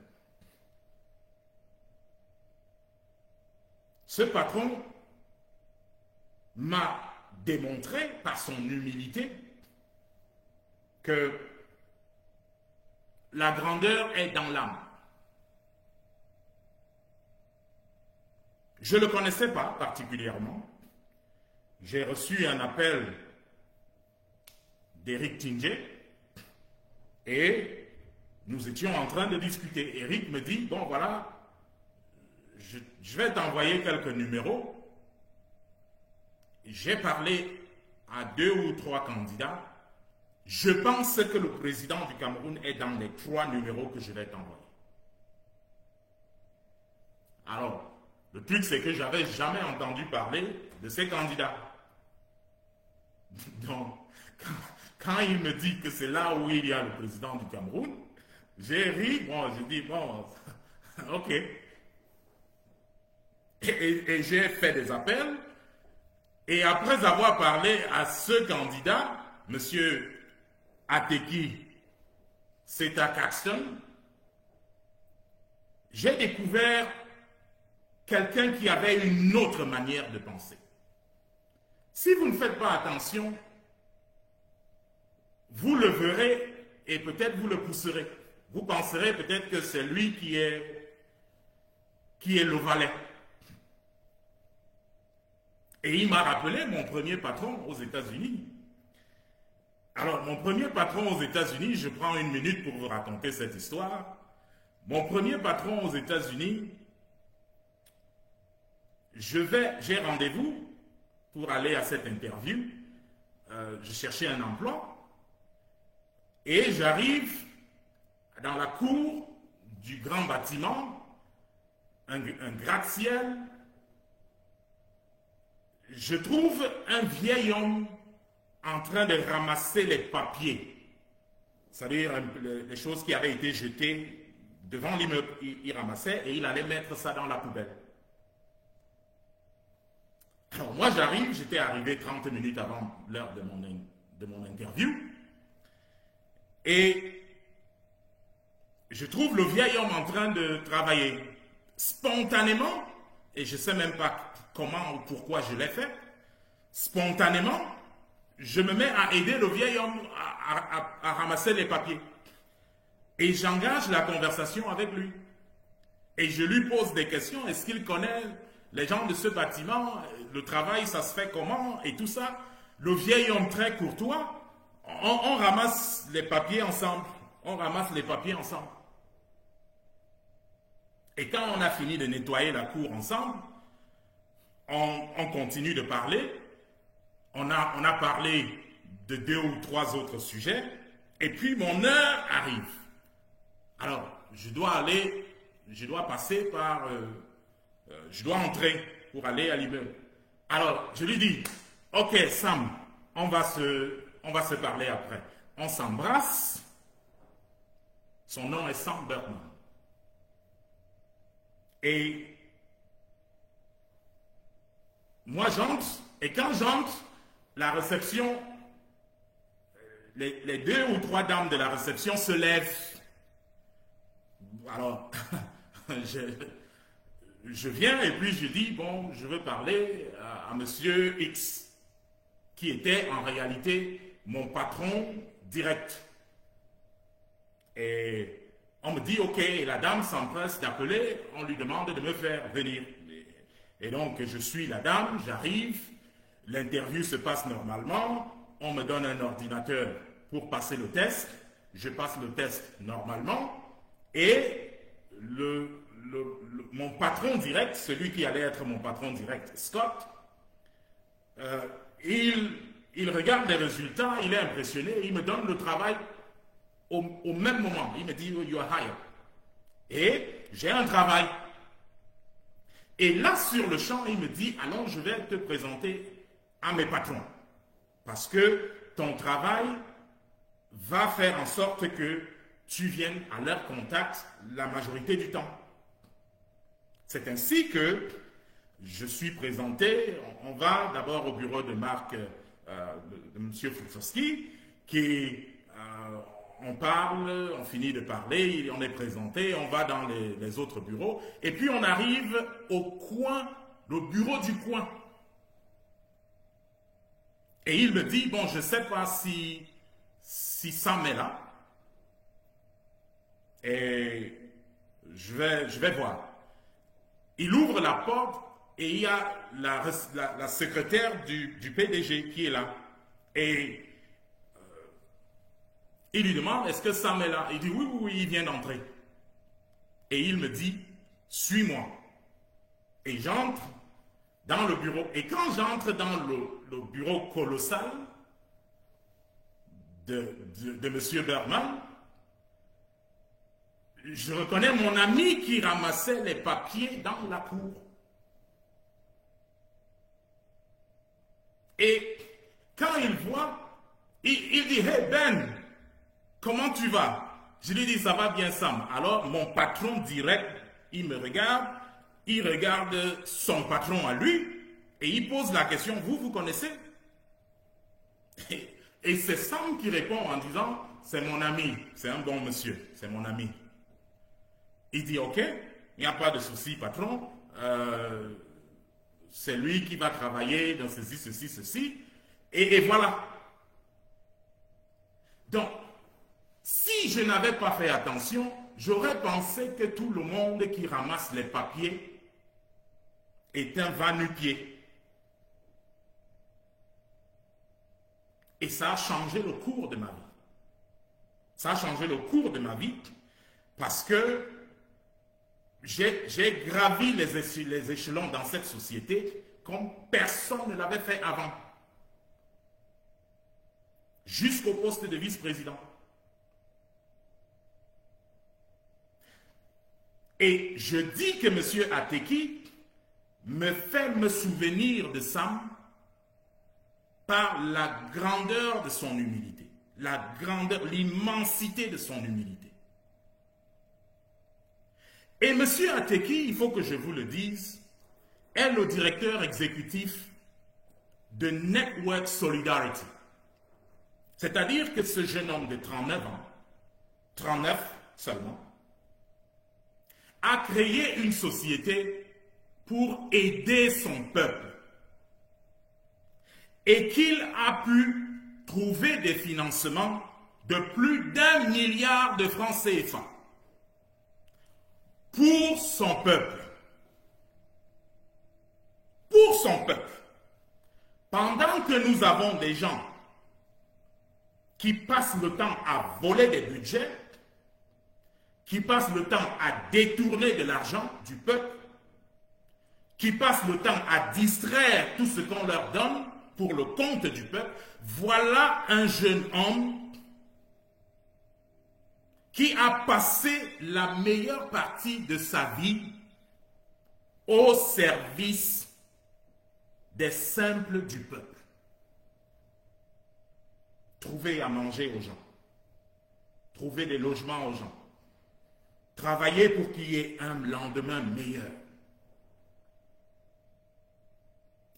[SPEAKER 2] Ce patron m'a démontré par son humilité que la grandeur est dans l'âme. Je ne le connaissais pas particulièrement. J'ai reçu un appel d'Éric Tingé et nous étions en train de discuter. Éric me dit, bon voilà, je vais t'envoyer quelques numéros. J'ai parlé à 2 ou 3 candidats. Je pense que le président du Cameroun est dans les 3 numéros que je vais t'envoyer. Alors, le truc c'est que je n'avais jamais entendu parler de ces candidats. Donc, quand il me dit que c'est là où il y a le président du Cameroun, j'ai ri, bon, j'ai dit, bon, ok. Et j'ai fait des appels. Et après avoir parlé à ce candidat, M. Ateki Seta Caxton, j'ai découvert quelqu'un qui avait une autre manière de penser. Si vous ne faites pas attention, vous le verrez et peut-être vous le pousserez. Vous penserez peut-être que c'est lui qui est le valet. Et il m'a rappelé mon premier patron aux États-Unis. Alors, mon premier patron aux États-Unis, je prends une minute pour vous raconter cette histoire. Mon premier patron aux États-Unis, j'ai rendez-vous pour aller à cette interview. Je cherchais un emploi. Et j'arrive dans la cour du grand bâtiment, un gratte-ciel. Je trouve un vieil homme en train de ramasser les papiers, c'est-à-dire les choses qui avaient été jetées devant l'immeuble. Il ramassait et il allait mettre ça dans la poubelle. Alors moi j'arrive, j'étais arrivé 30 minutes avant l'heure de mon interview, et je trouve le vieil homme en train de travailler spontanément, et je ne sais même pas comment ou pourquoi je l'ai fait, spontanément, je me mets à aider le vieil homme à ramasser les papiers. Et j'engage la conversation avec lui. Et je lui pose des questions. Est-ce qu'il connaît les gens de ce bâtiment? Le travail, ça se fait comment? Et tout ça. Le vieil homme très courtois, on ramasse les papiers ensemble. On ramasse les papiers ensemble. Et quand on a fini de nettoyer la cour ensemble, on continue de parler. On a parlé de 2 ou 3 autres sujets. Et puis mon heure arrive. Alors, je dois passer par... je dois entrer pour aller à l'immeuble. Alors, je lui dis, ok Sam, on va se parler après. On s'embrasse. Son nom est Sam Bergman. Et moi j'entre, et quand j'entre, la réception, les 2 ou 3 dames de la réception se lèvent. Alors, je viens et puis je dis, bon, je veux parler à monsieur X, qui était en réalité mon patron direct. Et on me dit, ok, et la dame s'empresse d'appeler, on lui demande de me faire venir. Et donc, je suis la dame, j'arrive, l'interview se passe normalement, on me donne un ordinateur pour passer le test, je passe le test normalement,
[SPEAKER 1] Et mon patron direct, celui qui allait être mon patron direct, Scott, il regarde les résultats, il est impressionné, il me donne le travail au même moment. Il me dit, you are hired. Et j'ai un travail. Et là, sur le champ, il me dit, alors je vais te présenter à mes patrons. Parce que ton travail va faire en sorte que tu viennes à leur contact la majorité du temps. C'est ainsi que je suis présenté. On va d'abord au bureau de Marc, de M. Futsowski, qui on parle, on finit de parler, on est présenté, on va dans les autres bureaux, et puis on arrive au coin, le bureau du coin. Et il me dit, bon, je ne sais pas si Sam est là, et je vais voir. Il ouvre la porte, et il y a la secrétaire du PDG qui est là. Et il lui demande, est-ce que Sam est là? Il dit, oui, oui, oui, il vient d'entrer. Et il me dit, suis-moi. Et j'entre dans le bureau. Et quand j'entre dans le bureau colossal de M. Berman, je reconnais mon ami qui ramassait les papiers dans la cour. Et quand il voit, il dit, hey Ben, comment tu vas? Je lui dis, ça va bien Sam. Alors mon patron direct, il me regarde, il regarde son patron à lui, et il pose la question, vous connaissez? Et c'est Sam qui répond en disant, c'est mon ami, c'est un bon monsieur, c'est mon ami. Il dit, ok, il n'y a pas de souci patron, c'est lui qui va travailler dans ceci. Et voilà. Donc, si je n'avais pas fait attention, j'aurais pensé que tout le monde qui ramasse les papiers est un va-nu-pied. Et ça a changé le cours de ma vie. Ça a changé le cours de ma vie parce que j'ai gravi les échelons dans cette société comme personne ne l'avait fait avant. Jusqu'au poste de vice-président. Et je dis que M. Ateki me fait me souvenir de Sam par la grandeur de son humilité, la grandeur, l'immensité de son humilité. Et M. Ateki, il faut que je vous le dise, est le directeur exécutif de Network Solidarity. C'est-à-dire que ce jeune homme de 39 ans, 39 seulement, a créé une société pour aider son peuple et qu'il a pu trouver des financements de plus d'1 milliard de francs CFA pour son peuple. Pour son peuple. Pendant que nous avons des gens qui passent le temps à voler des budgets, qui passent le temps à détourner de l'argent du peuple, qui passent le temps à distraire tout ce qu'on leur donne pour le compte du peuple, voilà un jeune homme qui a passé la meilleure partie de sa vie au service des simples du peuple. Trouver à manger aux gens, trouver des logements aux gens, travailler pour qu'il y ait un lendemain meilleur.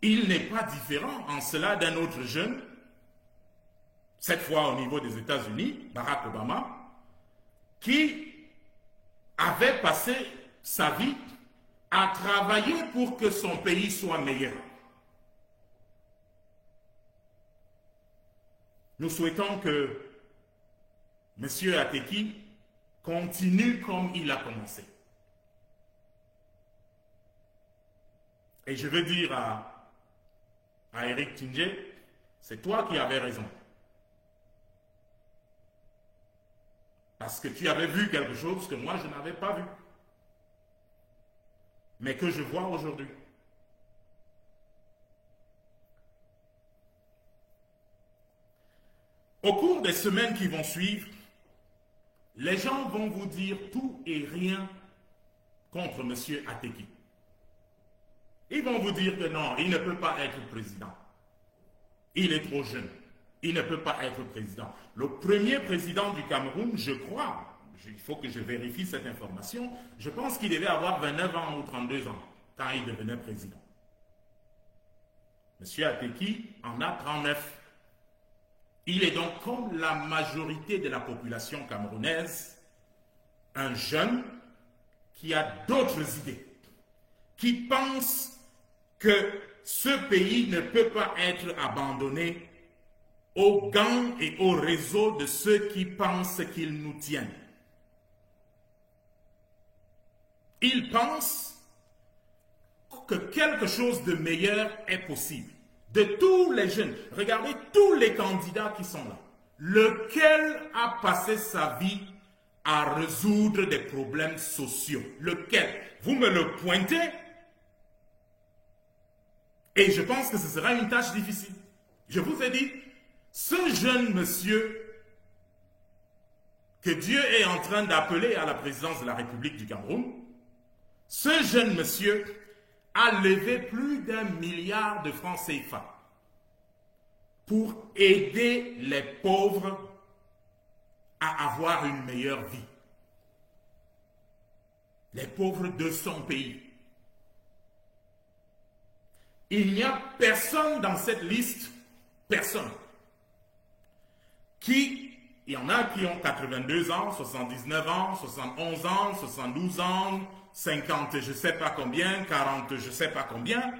[SPEAKER 1] Il n'est pas différent en cela d'un autre jeune, cette fois au niveau des États-Unis, Barack Obama, qui avait passé sa vie à travailler pour que son pays soit meilleur. Nous souhaitons que M. Ateki continue comme il a commencé. Et je veux dire à Eric Tingé, c'est toi qui avais raison. Parce que tu avais vu quelque chose que moi je n'avais pas vu. Mais que je vois aujourd'hui. Au cours des semaines qui vont suivre, les gens vont vous dire tout et rien contre M. Ateki. Ils vont vous dire que non, il ne peut pas être président. Il est trop jeune. Il ne peut pas être président. Le premier président du Cameroun, je crois, il faut que je vérifie cette information, je pense qu'il devait avoir 29 ans ou 32 ans quand il devenait président. M. Ateki en a 39. Il est donc, comme la majorité de la population camerounaise, un jeune qui a d'autres idées, qui pense que ce pays ne peut pas être abandonné aux gangs et au réseau de ceux qui pensent qu'ils nous tiennent. Il pense que quelque chose de meilleur est possible. De tous les jeunes, regardez tous les candidats qui sont là. Lequel a passé sa vie à résoudre des problèmes sociaux? Lequel? Vous me le pointez et je pense que ce sera une tâche difficile. Je vous ai dit, ce jeune monsieur que Dieu est en train d'appeler à la présidence de la République du Cameroun, ce jeune monsieur a levé plus d'1 milliard de francs CFA pour aider les pauvres à avoir une meilleure vie. Les pauvres de son pays. Il n'y a personne dans cette liste, personne, il y en a qui ont 82 ans, 79 ans, 71 ans, 72 ans, 50 je ne sais pas combien, 40 je ne sais pas combien,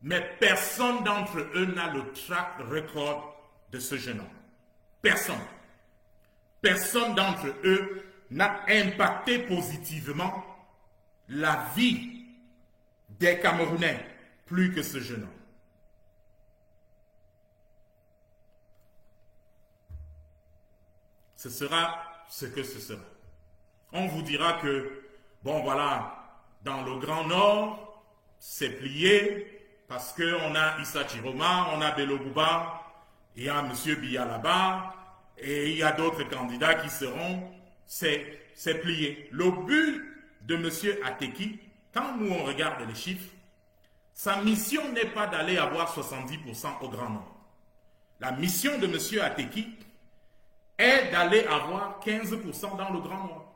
[SPEAKER 1] mais personne d'entre eux n'a le track record de ce jeune homme. Personne. Personne d'entre eux n'a impacté positivement la vie des Camerounais plus que ce jeune homme. Ce sera ce que ce sera. On vous dira que, bon voilà, dans le Grand Nord, c'est plié parce qu'on a Issa Chiroma, on a Bello Bouba, il y a M. Biya là-bas, et il y a d'autres candidats qui seront, c'est plié. Le but de M. Ateki, quand nous on regarde les chiffres, sa mission n'est pas d'aller avoir 70% au Grand Nord. La mission de M. Ateki est d'aller avoir 15% dans le Grand Nord.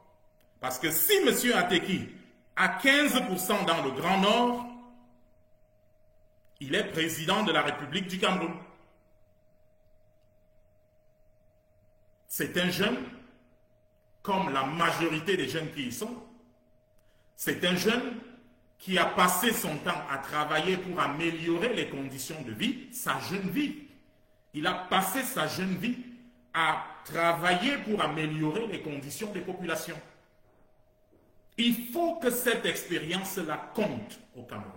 [SPEAKER 1] Parce que si M. Ateki a 15% dans le Grand Nord, il est président de la République du Cameroun. C'est un jeune, comme la majorité des jeunes qui y sont, c'est un jeune qui a passé son temps à travailler pour améliorer les conditions de vie, sa jeune vie. Il a passé sa jeune vie à travailler pour améliorer les conditions des populations. Il faut que cette expérience-là compte au Cameroun.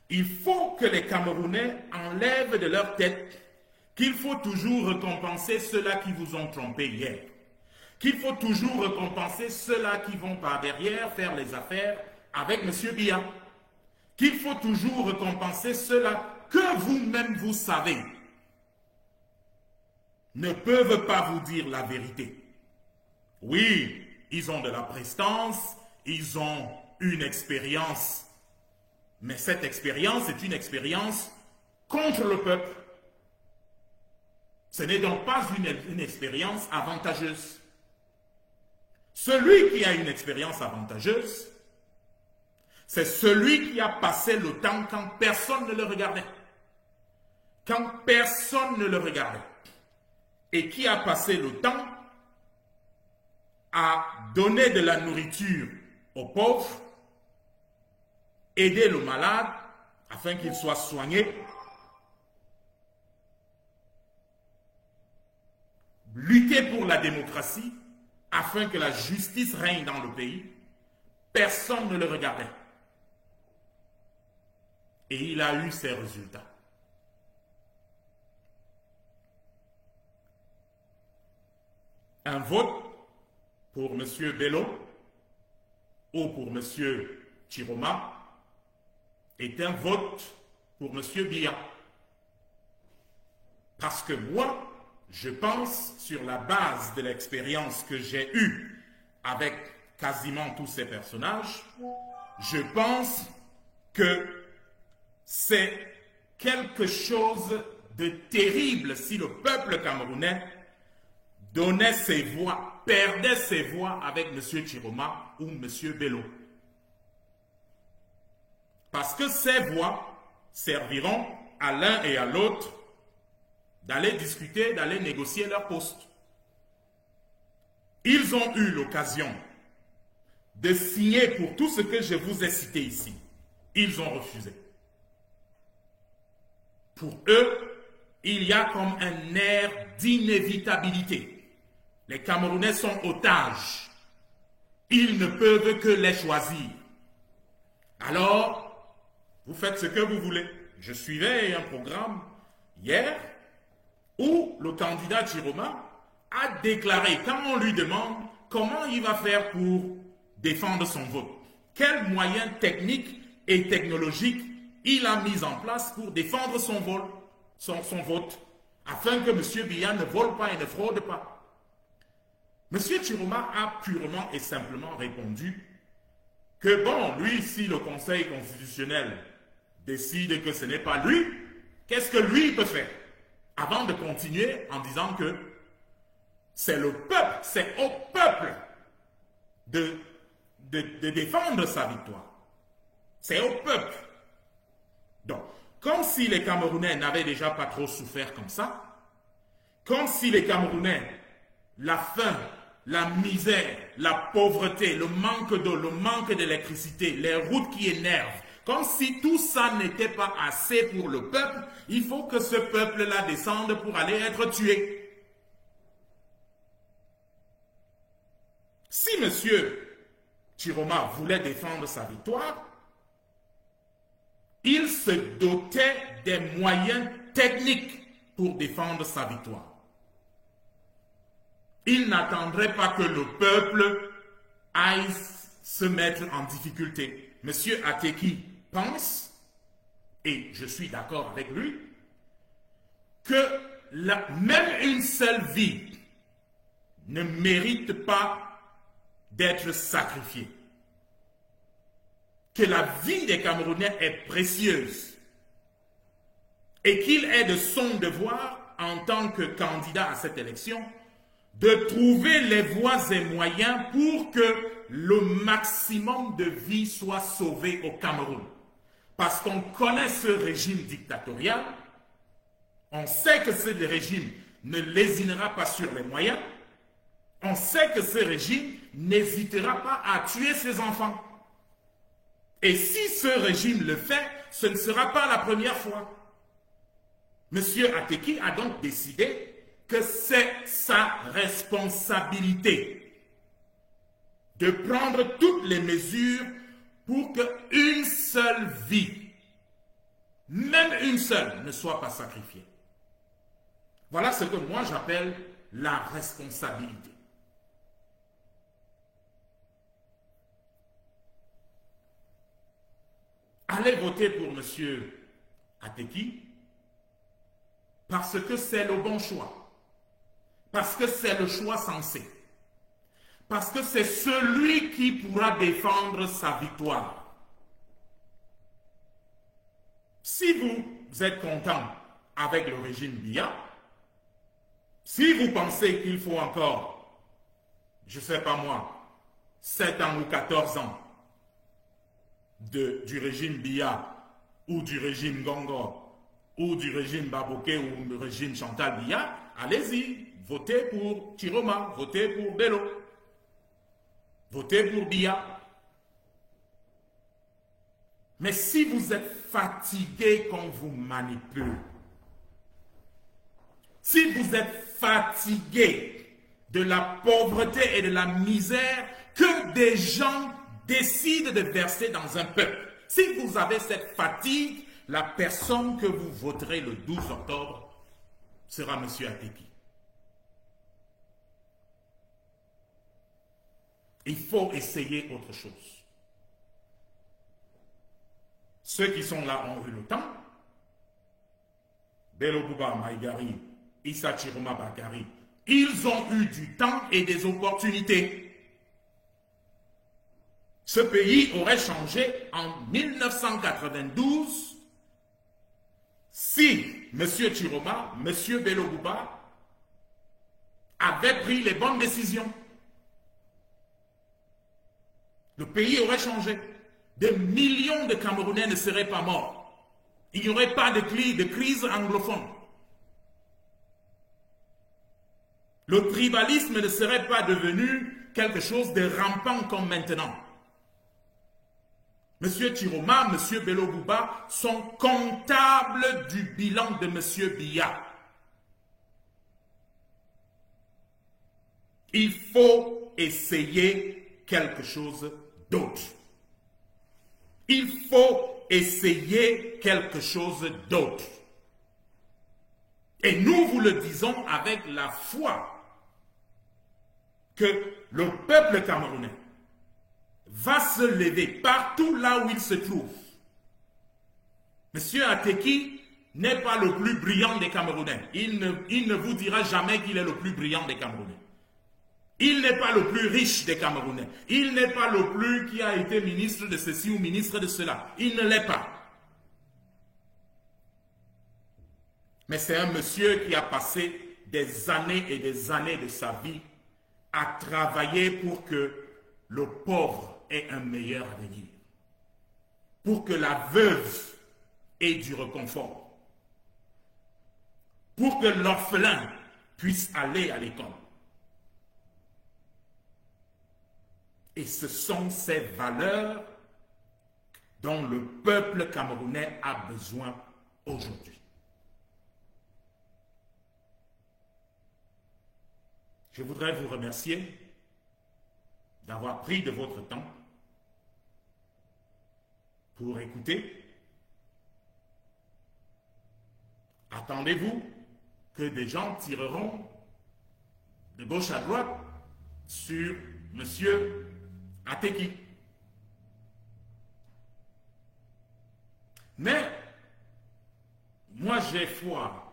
[SPEAKER 1] Il faut que les Camerounais enlèvent de leur tête qu'il faut toujours récompenser ceux-là qui vous ont trompé hier. Qu'il faut toujours récompenser ceux-là qui vont par derrière faire les affaires avec M. Biya. Qu'il faut toujours récompenser ceux-là que vous-même vous savez ne peuvent pas vous dire la vérité. Oui, ils ont de la prestance, ils ont une expérience, mais cette expérience est une expérience contre le peuple. Ce n'est donc pas une expérience avantageuse. Celui qui a une expérience avantageuse, c'est celui qui a passé le temps quand personne ne le regardait. Quand personne ne le regardait. Et qui a passé le temps à donner de la nourriture aux pauvres, aider le malade afin qu'il soit soigné, lutter pour la démocratie afin que la justice règne dans le pays. Personne ne le regardait. Et il a eu ses résultats. Un vote pour M. Bello ou pour M. Chiroma est un vote pour M. Biya. Parce que moi, je pense, sur la base de l'expérience que j'ai eue avec quasiment tous ces personnages, je pense que c'est quelque chose de terrible si le peuple camerounais donnait ses voix, perdait ses voix avec M. Chiroma ou M. Bello. Parce que ces voix serviront à l'un et à l'autre d'aller discuter, d'aller négocier leur poste. Ils ont eu l'occasion de signer pour tout ce que je vous ai cité ici. Ils ont refusé. Pour eux, il y a comme un air d'inévitabilité. Les Camerounais sont otages. Ils ne peuvent que les choisir. Alors, vous faites ce que vous voulez. Je suivais un programme hier où le candidat Chiroma a déclaré, quand on lui demande comment il va faire pour défendre son vote, quels moyens techniques et technologiques il a mis en place pour défendre son vote, afin que M. Biya ne vole pas et ne fraude pas. M. Chiroma a purement et simplement répondu que bon, lui, si le Conseil constitutionnel décide que ce n'est pas lui, qu'est-ce que lui peut faire? Avant de continuer en disant que c'est le peuple, c'est au peuple de défendre sa victoire. C'est au peuple. Donc, comme si les Camerounais n'avaient déjà pas trop souffert comme ça, comme si les Camerounais, la faim, la misère, la pauvreté, le manque d'eau, le manque d'électricité, les routes qui énervent, comme si tout ça n'était pas assez pour le peuple, il faut que ce peuple-là descende pour aller être tué. Si M. Chiroma voulait défendre sa victoire, il se dotait des moyens techniques pour défendre sa victoire. Il n'attendrait pas que le peuple aille se mettre en difficulté. M. Ateki pense, et je suis d'accord avec lui, que même une seule vie ne mérite pas d'être sacrifiée. Que la vie des Camerounais est précieuse et qu'il est de son devoir, en tant que candidat à cette élection, de trouver les voies et moyens pour que le maximum de vies soit sauvé au Cameroun. Parce qu'on connaît ce régime dictatorial, on sait que ce régime ne lésinera pas sur les moyens, on sait que ce régime n'hésitera pas à tuer ses enfants. Et si ce régime le fait, ce ne sera pas la première fois. M. Ateki a donc décidé que c'est sa responsabilité de prendre toutes les mesures pour qu'une seule vie, même une seule, ne soit pas sacrifiée. Voilà ce que moi j'appelle la responsabilité. Allez voter pour M. Ateki parce que c'est le bon choix, parce que c'est le choix sensé, parce que c'est celui qui pourra défendre sa victoire. Si vous êtes content avec le régime Biya, si vous pensez qu'il faut encore, je ne sais pas moi, 7 ans ou 14 ans du régime Biya ou du régime Gongo ou du régime Baboké ou du régime Chantal Biya, allez-y, votez pour Chiroma, votez pour Bello, votez pour Biya. Mais si vous êtes fatigué qu'on vous manipule, si vous êtes fatigué de la pauvreté et de la misère que des gens décident de verser dans un peuple, si vous avez cette fatigue, la personne que vous voterez le 12 octobre sera M. Ateki. Il faut essayer autre chose. Ceux qui sont là ont eu le temps. Bello Bouba Maïgari, Issa Chiroma Bakari, ils ont eu du temps et des opportunités. Ce pays aurait changé en 1992 si M. Chiroma, M. Bello Bouba avaient pris les bonnes décisions. Le pays aurait changé. Des millions de Camerounais ne seraient pas morts. Il n'y aurait pas de crise anglophone. Le tribalisme ne serait pas devenu quelque chose de rampant comme maintenant. M. Chiroma, M. Bello Bouba sont comptables du bilan de M. Biya. Il faut essayer quelque chose d'autre. Il faut essayer quelque chose d'autre. Et nous vous le disons avec la foi que le peuple camerounais va se lever partout là où il se trouve. Monsieur Ateki n'est pas le plus brillant des Camerounais. Il ne vous dira jamais qu'il est le plus brillant des Camerounais. Il n'est pas le plus riche des Camerounais. Il n'est pas le plus qui a été ministre de ceci ou ministre de cela. Il ne l'est pas. Mais c'est un monsieur qui a passé des années et des années de sa vie à travailler pour que le pauvre ait un meilleur avenir. Pour que la veuve ait du réconfort. Pour que l'orphelin puisse aller à l'école. Et ce sont ces valeurs dont le peuple camerounais a besoin aujourd'hui. Je voudrais vous remercier d'avoir pris de votre temps pour écouter. Attendez-vous que des gens tireront de gauche à droite sur Monsieur Ateki. Mais moi j'ai foi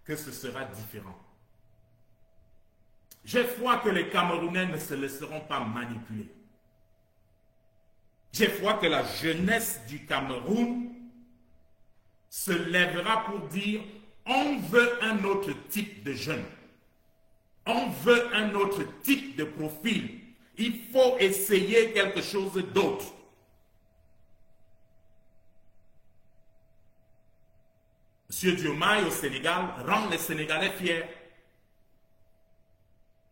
[SPEAKER 1] que ce sera différent. J'ai foi que les Camerounais ne se laisseront pas manipuler. J'ai foi que la jeunesse du Cameroun se lèvera pour dire on veut un autre type de jeune. On veut un autre type de profil. Il faut essayer quelque chose d'autre. Monsieur Diomaye au Sénégal rend les Sénégalais fiers.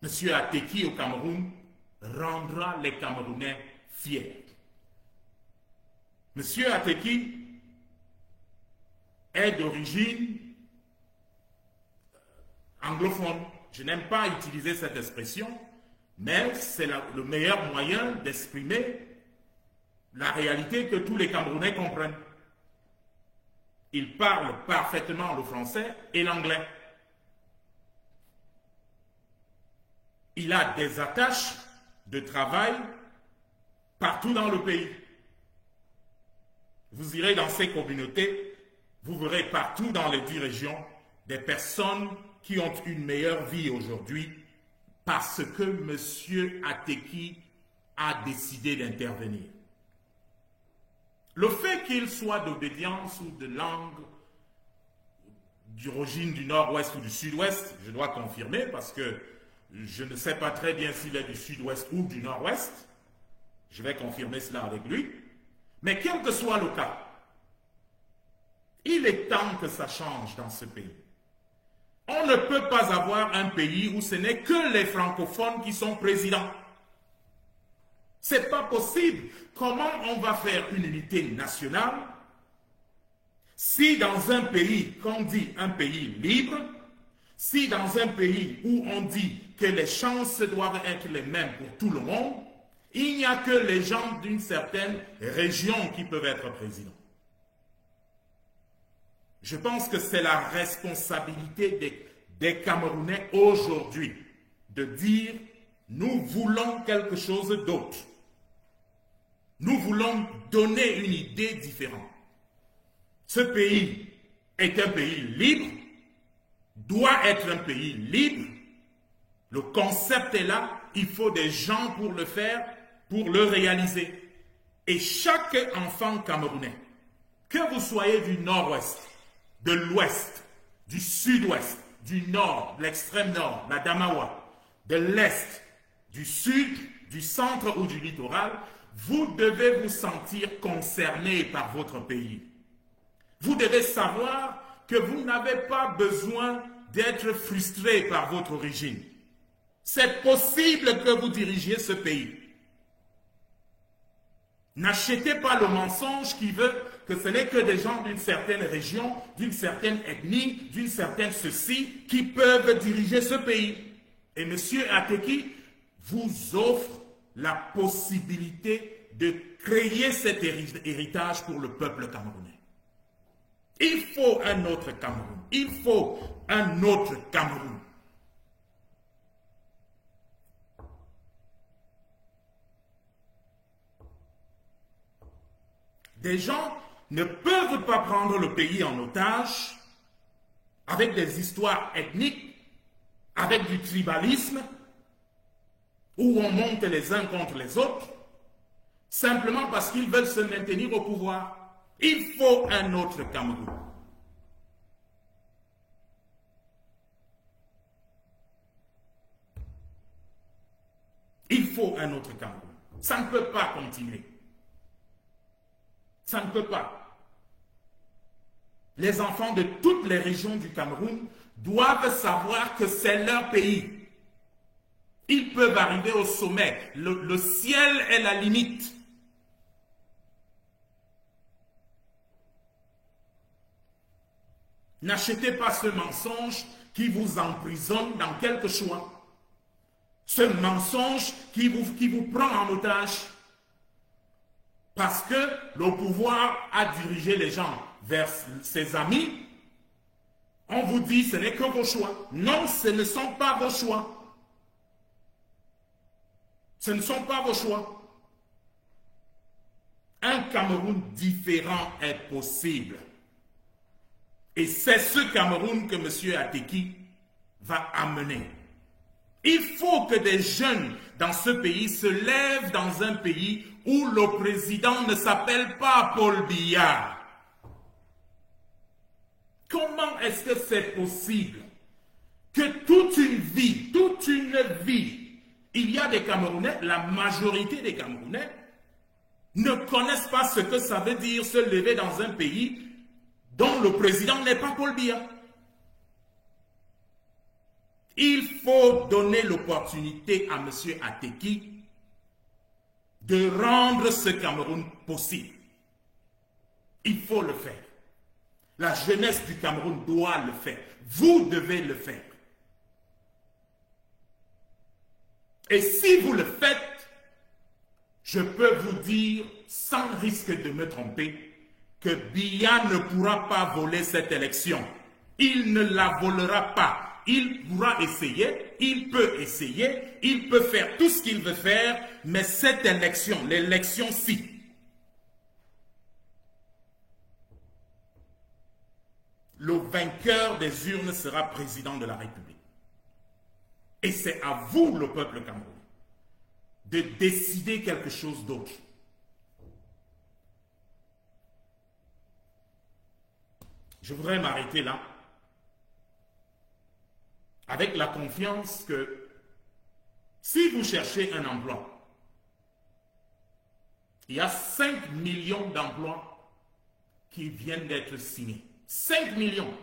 [SPEAKER 1] Monsieur Ateki au Cameroun rendra les Camerounais fiers. Monsieur Ateki est d'origine anglophone. Je n'aime pas utiliser cette expression, mais c'est le meilleur moyen d'exprimer la réalité que tous les Camerounais comprennent. Il parle parfaitement le français et l'anglais. Il a des attaches de travail partout dans le pays. Vous irez dans ces communautés, vous verrez partout dans les 10 régions des personnes qui ont une meilleure vie aujourd'hui parce que M. Ateki a décidé d'intervenir. Le fait qu'il soit d'obédience ou de langue d'origine du nord-ouest ou du sud-ouest, je dois confirmer parce que je ne sais pas très bien s'il est du sud-ouest ou du nord-ouest. Je vais confirmer cela avec lui. Mais quel que soit le cas, il est temps que ça change dans ce pays. On ne peut pas avoir un pays où ce n'est que les francophones qui sont présidents. C'est pas possible. Comment on va faire une unité nationale si dans un pays qu'on dit un pays libre, si dans un pays où on dit que les chances doivent être les mêmes pour tout le monde, il n'y a que les gens d'une certaine région qui peuvent être présidents. Je pense que c'est la responsabilité des Camerounais aujourd'hui de dire
[SPEAKER 2] Nous voulons quelque chose d'autre. Nous voulons donner une idée différente. Ce pays est un pays libre, doit être un pays libre. Le concept est là, il faut des gens pour le faire, pour le réaliser. Et chaque enfant camerounais, que vous soyez du nord-ouest, de l'ouest, du sud-ouest, du nord, de l'extrême nord, la Damawa, de l'est, du sud, du centre ou du littoral, vous devez vous sentir concerné par votre pays. Vous devez savoir que vous n'avez pas besoin d'être frustré par votre origine. C'est possible que vous dirigiez ce pays. N'achetez pas le mensonge qui veut que ce n'est que des gens d'une certaine région, d'une certaine ethnie, d'une certaine ceci, qui peuvent diriger ce pays. Et M. Ateki vous offre la possibilité de créer cet héritage pour le peuple camerounais. Il faut un autre Cameroun. Il faut un autre Cameroun. Des gens ne peuvent pas prendre le pays en otage avec des histoires ethniques, avec du tribalisme, où on monte les uns contre les autres, simplement parce qu'ils veulent se maintenir au pouvoir. Il faut un autre Cameroun. Il faut un autre Cameroun. Ça ne peut pas continuer. Ça ne peut pas. Les enfants de toutes les régions du Cameroun doivent savoir que c'est leur pays. Ils peuvent arriver au sommet. Le ciel est la limite. N'achetez pas ce mensonge qui vous emprisonne dans quelque choix. Ce mensonge qui vous prend en otage. Parce que le pouvoir a dirigé les gens vers ses amis. On vous dit ce n'est que vos choix. Non, ce ne sont pas vos choix. Ce ne sont pas vos choix. Un Cameroun différent est possible. Et c'est ce Cameroun que M. Ateki va amener. Il faut que des jeunes dans ce pays se lèvent dans un pays où le président ne s'appelle pas Paul Biya. Comment est-ce que c'est possible que toute une vie, il y a des Camerounais, la majorité des Camerounais, ne connaissent pas ce que ça veut dire se lever dans un pays dont le président n'est pas Paul Biya. Il faut donner l'opportunité à M. Ateki de rendre ce Cameroun possible. Il faut le faire. La jeunesse du Cameroun doit le faire. Vous devez le faire. Et si vous le faites, je peux vous dire, sans risque de me tromper, que Biya ne pourra pas voler cette élection. Il ne la volera pas. Il pourra essayer, il peut faire tout ce qu'il veut faire, mais cette élection, l'élection-ci, le vainqueur des urnes sera président de la République. Et c'est à vous, le peuple camerounais, de décider quelque chose d'autre. Je voudrais m'arrêter là, avec la confiance que si vous cherchez un emploi, il y a 5 millions d'emplois qui viennent d'être signés. 5 millions.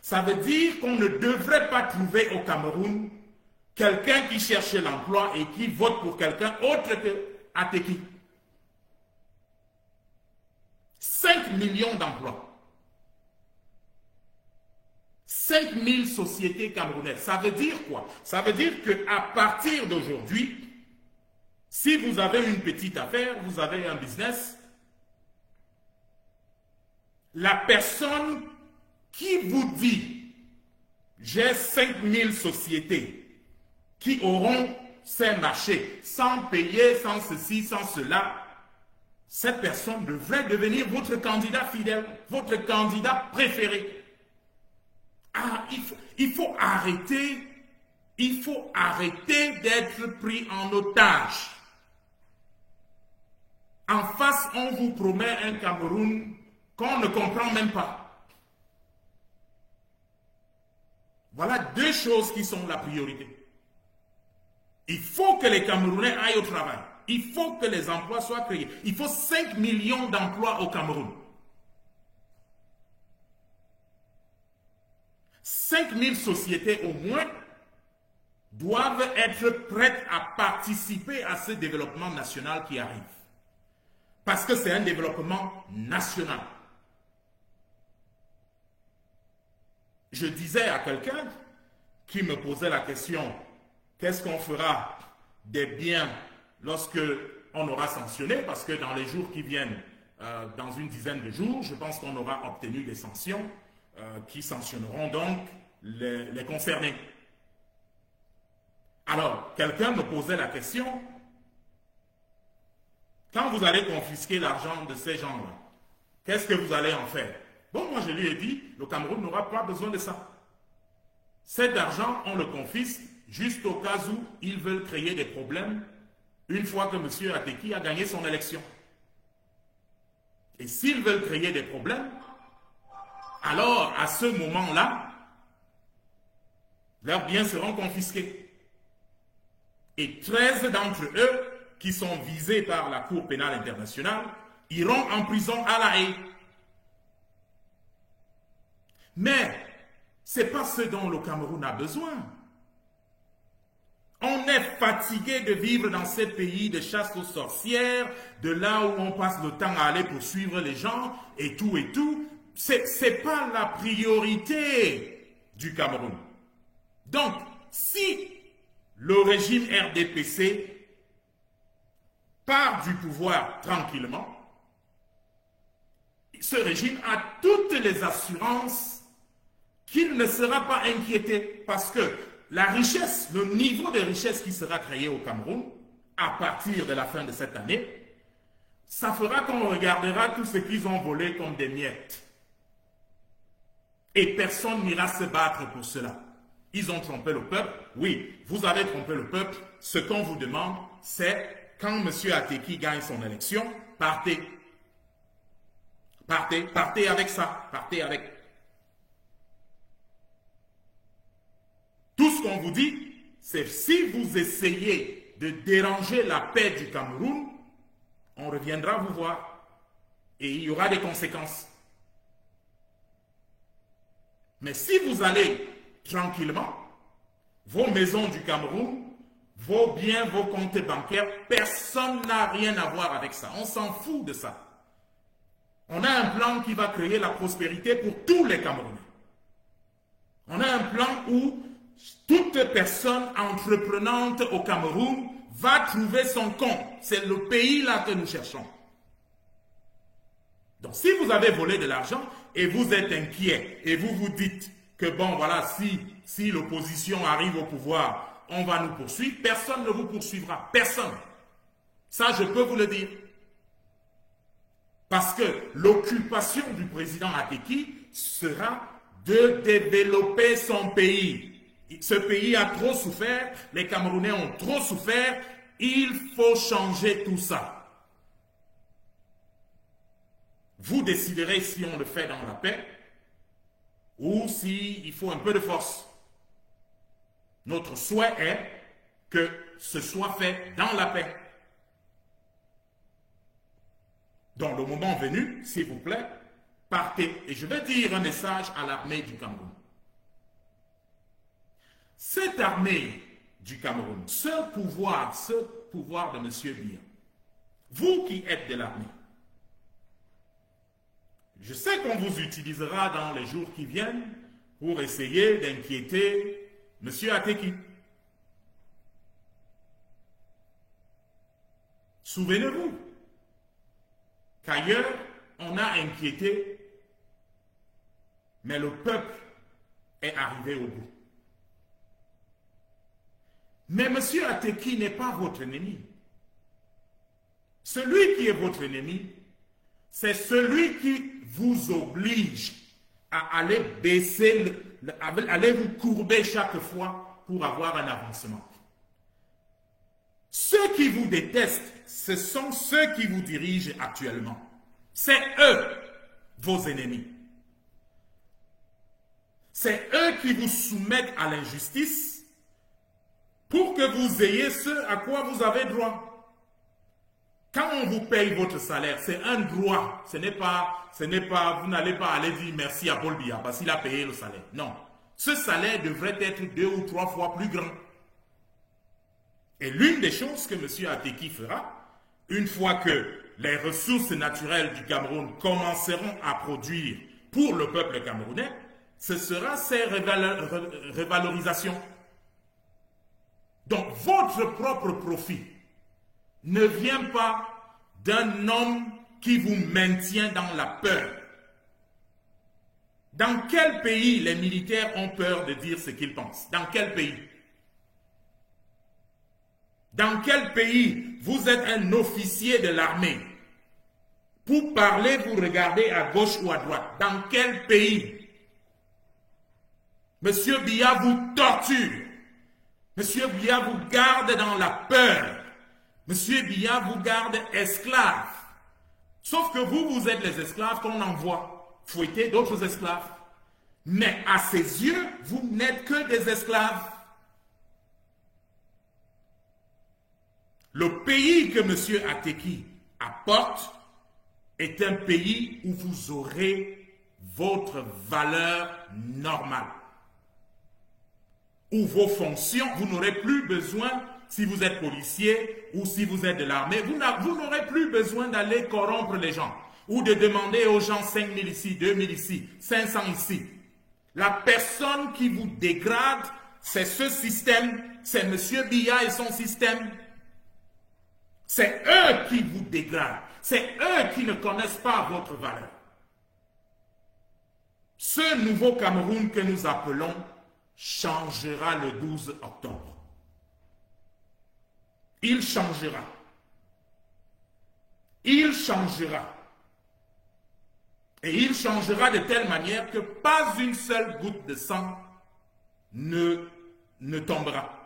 [SPEAKER 2] Ça veut dire qu'on ne devrait pas trouver au Cameroun quelqu'un qui cherche l'emploi et qui vote pour quelqu'un autre que Ateki. 5 millions d'emplois. 5 000 sociétés camerounaises. Ça veut dire quoi? Ça veut dire qu'à partir d'aujourd'hui, si vous avez une petite affaire, vous avez un business, la personne qui vous dit « j'ai 5 000 sociétés qui auront ces marchés, sans payer, sans ceci, sans cela, cette personne devrait devenir votre candidat fidèle, votre candidat préféré. Ah, il faut arrêter d'être pris en otage. En face, on vous promet un Cameroun qu'on ne comprend même pas. Voilà deux choses qui sont la priorité. Il faut que les Camerounais aillent au travail. Il faut que les emplois soient créés. Il faut 5 millions d'emplois au Cameroun. 5 000 sociétés au moins doivent être prêtes à participer à ce développement national qui arrive. Parce que c'est un développement national. Je disais à quelqu'un qui me posait la question, qu'est-ce qu'on fera des biens lorsque on aura sanctionné? Parce que dans les jours qui viennent, dans une dizaine de jours, je pense qu'on aura obtenu des sanctions qui sanctionneront donc les concernés. Alors, quelqu'un me posait la question, quand vous allez confisquer l'argent de ces gens-là, qu'est-ce que vous allez en faire? Bon, moi je lui ai dit, le Cameroun n'aura pas besoin de ça. Cet argent, on le confisque juste au cas où ils veulent créer des problèmes une fois que M. Ateki a gagné son élection. Et s'ils veulent créer des problèmes, alors à ce moment-là, leurs biens seront confisqués. Et 13 d'entre eux, qui sont visés par la Cour pénale internationale, iront en prison à La Haye. Mais ce n'est pas ce dont le Cameroun a besoin. On est fatigué de vivre dans ces pays de chasse aux sorcières, de là où on passe le temps à aller poursuivre les gens et tout et tout. Ce n'est pas la priorité du Cameroun. Donc, si le régime RDPC part du pouvoir tranquillement, ce régime a toutes les assurances qu'il ne sera pas inquiété parce que la richesse, le niveau de richesse qui sera créé au Cameroun à partir de la fin de cette année, ça fera qu'on regardera tout ce qu'ils ont volé comme des miettes. Et personne n'ira se battre pour cela. Ils ont trompé le peuple. Oui, vous avez trompé le peuple. Ce qu'on vous demande, c'est quand M. Ateki gagne son élection, partez. Partez avec ça. Partez avec. Tout ce qu'on vous dit, c'est si vous essayez de déranger la paix du Cameroun, on reviendra vous voir. Et il y aura des conséquences. Mais si vous allez tranquillement, vos maisons du Cameroun, vos biens, vos comptes bancaires, personne n'a rien à voir avec ça. On s'en fout de ça. On a un plan qui va créer la prospérité pour tous les Camerounais. On a un plan où toute personne entreprenante au Cameroun va trouver son compte. C'est le pays là que nous cherchons. Donc si vous avez volé de l'argent et vous êtes inquiet et vous vous dites que bon voilà, si l'opposition arrive au pouvoir, on va nous poursuivre, personne ne vous poursuivra. Personne. Ça, je peux vous le dire. Parce que l'occupation du président Ateki sera de développer son pays. Ce pays a trop souffert, les Camerounais ont trop souffert, il faut changer tout ça. Vous déciderez si on le fait dans la paix ou s'il faut un peu de force. Notre souhait est que ce soit fait dans la paix. Donc, le moment venu, s'il vous plaît, partez. Et je vais dire un message à l'armée du Cameroun. Cette armée du Cameroun, ce pouvoir de M. Biya, vous qui êtes de l'armée, je sais qu'on vous utilisera dans les jours qui viennent pour essayer d'inquiéter M. Ateki. Souvenez-vous qu'ailleurs, on a inquiété, mais le peuple est arrivé au bout. Mais M. Ateki n'est pas votre ennemi. Celui qui est votre ennemi, c'est celui qui vous oblige à aller baisser, aller vous courber chaque fois pour avoir un avancement. Ceux qui vous détestent, ce sont ceux qui vous dirigent actuellement. C'est eux, vos ennemis. C'est eux qui vous soumettent à l'injustice pour que vous ayez ce à quoi vous avez droit. Quand on vous paye votre salaire, c'est un droit. Ce n'est pas, vous n'allez pas aller dire merci à Paul Biya parce qu'il a payé le salaire. Non. Ce salaire devrait être 2 ou 3 fois plus grand. Et l'une des choses que M. Ateki fera, une fois que les ressources naturelles du Cameroun commenceront à produire pour le peuple camerounais, ce sera ces revalorisations. Donc, votre propre profit ne vient pas d'un homme qui vous maintient dans la peur. Dans quel pays les militaires ont peur de dire ce qu'ils pensent? Dans quel pays? Dans quel pays vous êtes un officier de l'armée? Pour parler, vous regardez à gauche ou à droite. Dans quel pays? Monsieur Biya vous torture. Monsieur Biya vous garde dans la peur. Monsieur Biya vous garde esclave. Sauf que vous êtes les esclaves qu'on envoie fouetter d'autres esclaves. Mais à ses yeux, vous n'êtes que des esclaves. Le pays que M. Ateki apporte est un pays où vous aurez votre valeur normale. Où vos fonctions, vous n'aurez plus besoin, si vous êtes policier ou si vous êtes de l'armée, vous n'aurez plus besoin d'aller corrompre les gens ou de demander aux gens 5 000 ici, 2 000 ici, 500 ici. La personne qui vous dégrade, c'est ce système, c'est M. Biya et son système. C'est eux qui vous dégradent. C'est eux qui ne connaissent pas votre valeur. Ce nouveau Cameroun que nous appelons changera le 12 octobre. Il changera. Il changera. Et il changera de telle manière que pas une seule goutte de sang ne tombera.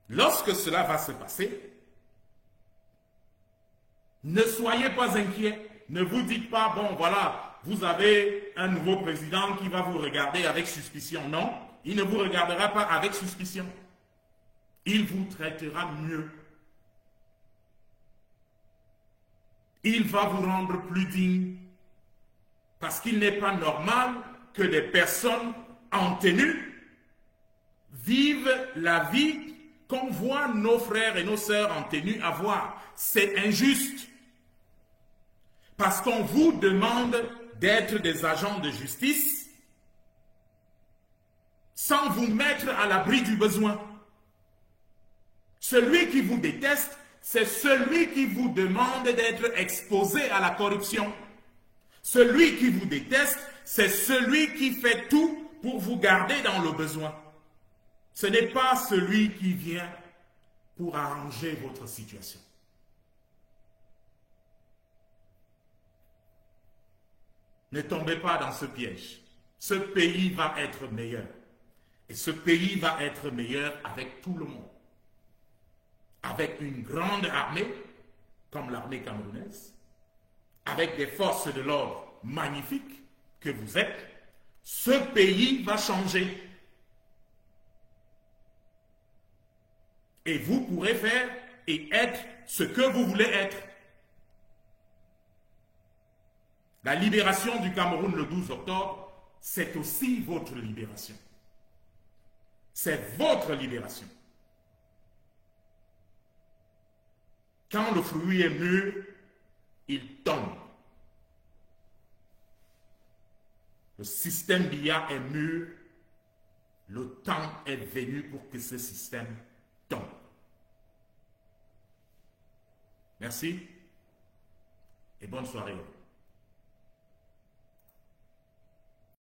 [SPEAKER 2] Lorsque cela va se passer, ne soyez pas inquiets. Ne vous dites pas, bon voilà, vous avez un nouveau président qui va vous regarder avec suspicion. Non, il ne vous regardera pas avec suspicion. Il vous traitera mieux. Il va vous rendre plus digne. Parce qu'il n'est pas normal que des personnes en tenue vivent la vie qu'on voit nos frères et nos sœurs en tenue avoir. C'est injuste. Parce qu'on vous demande d'être des agents de justice sans vous mettre à l'abri du besoin. Celui qui vous déteste, c'est celui qui vous demande d'être exposé à la corruption. Celui qui vous déteste, c'est celui qui fait tout pour vous garder dans le besoin. Ce n'est pas celui qui vient pour arranger votre situation. Ne tombez pas dans ce piège. Ce pays va être meilleur. Et ce pays va être meilleur avec tout le monde. Avec une grande armée, comme l'armée camerounaise, avec des forces de l'ordre magnifiques que vous êtes, ce pays va changer. Et vous pourrez faire et être ce que vous voulez être. La libération du Cameroun le 12 octobre, c'est aussi votre libération. C'est votre libération. Quand le fruit est mûr, il tombe. Le système Biya est mûr. Le temps est venu pour que ce système tombe. Merci et bonne soirée.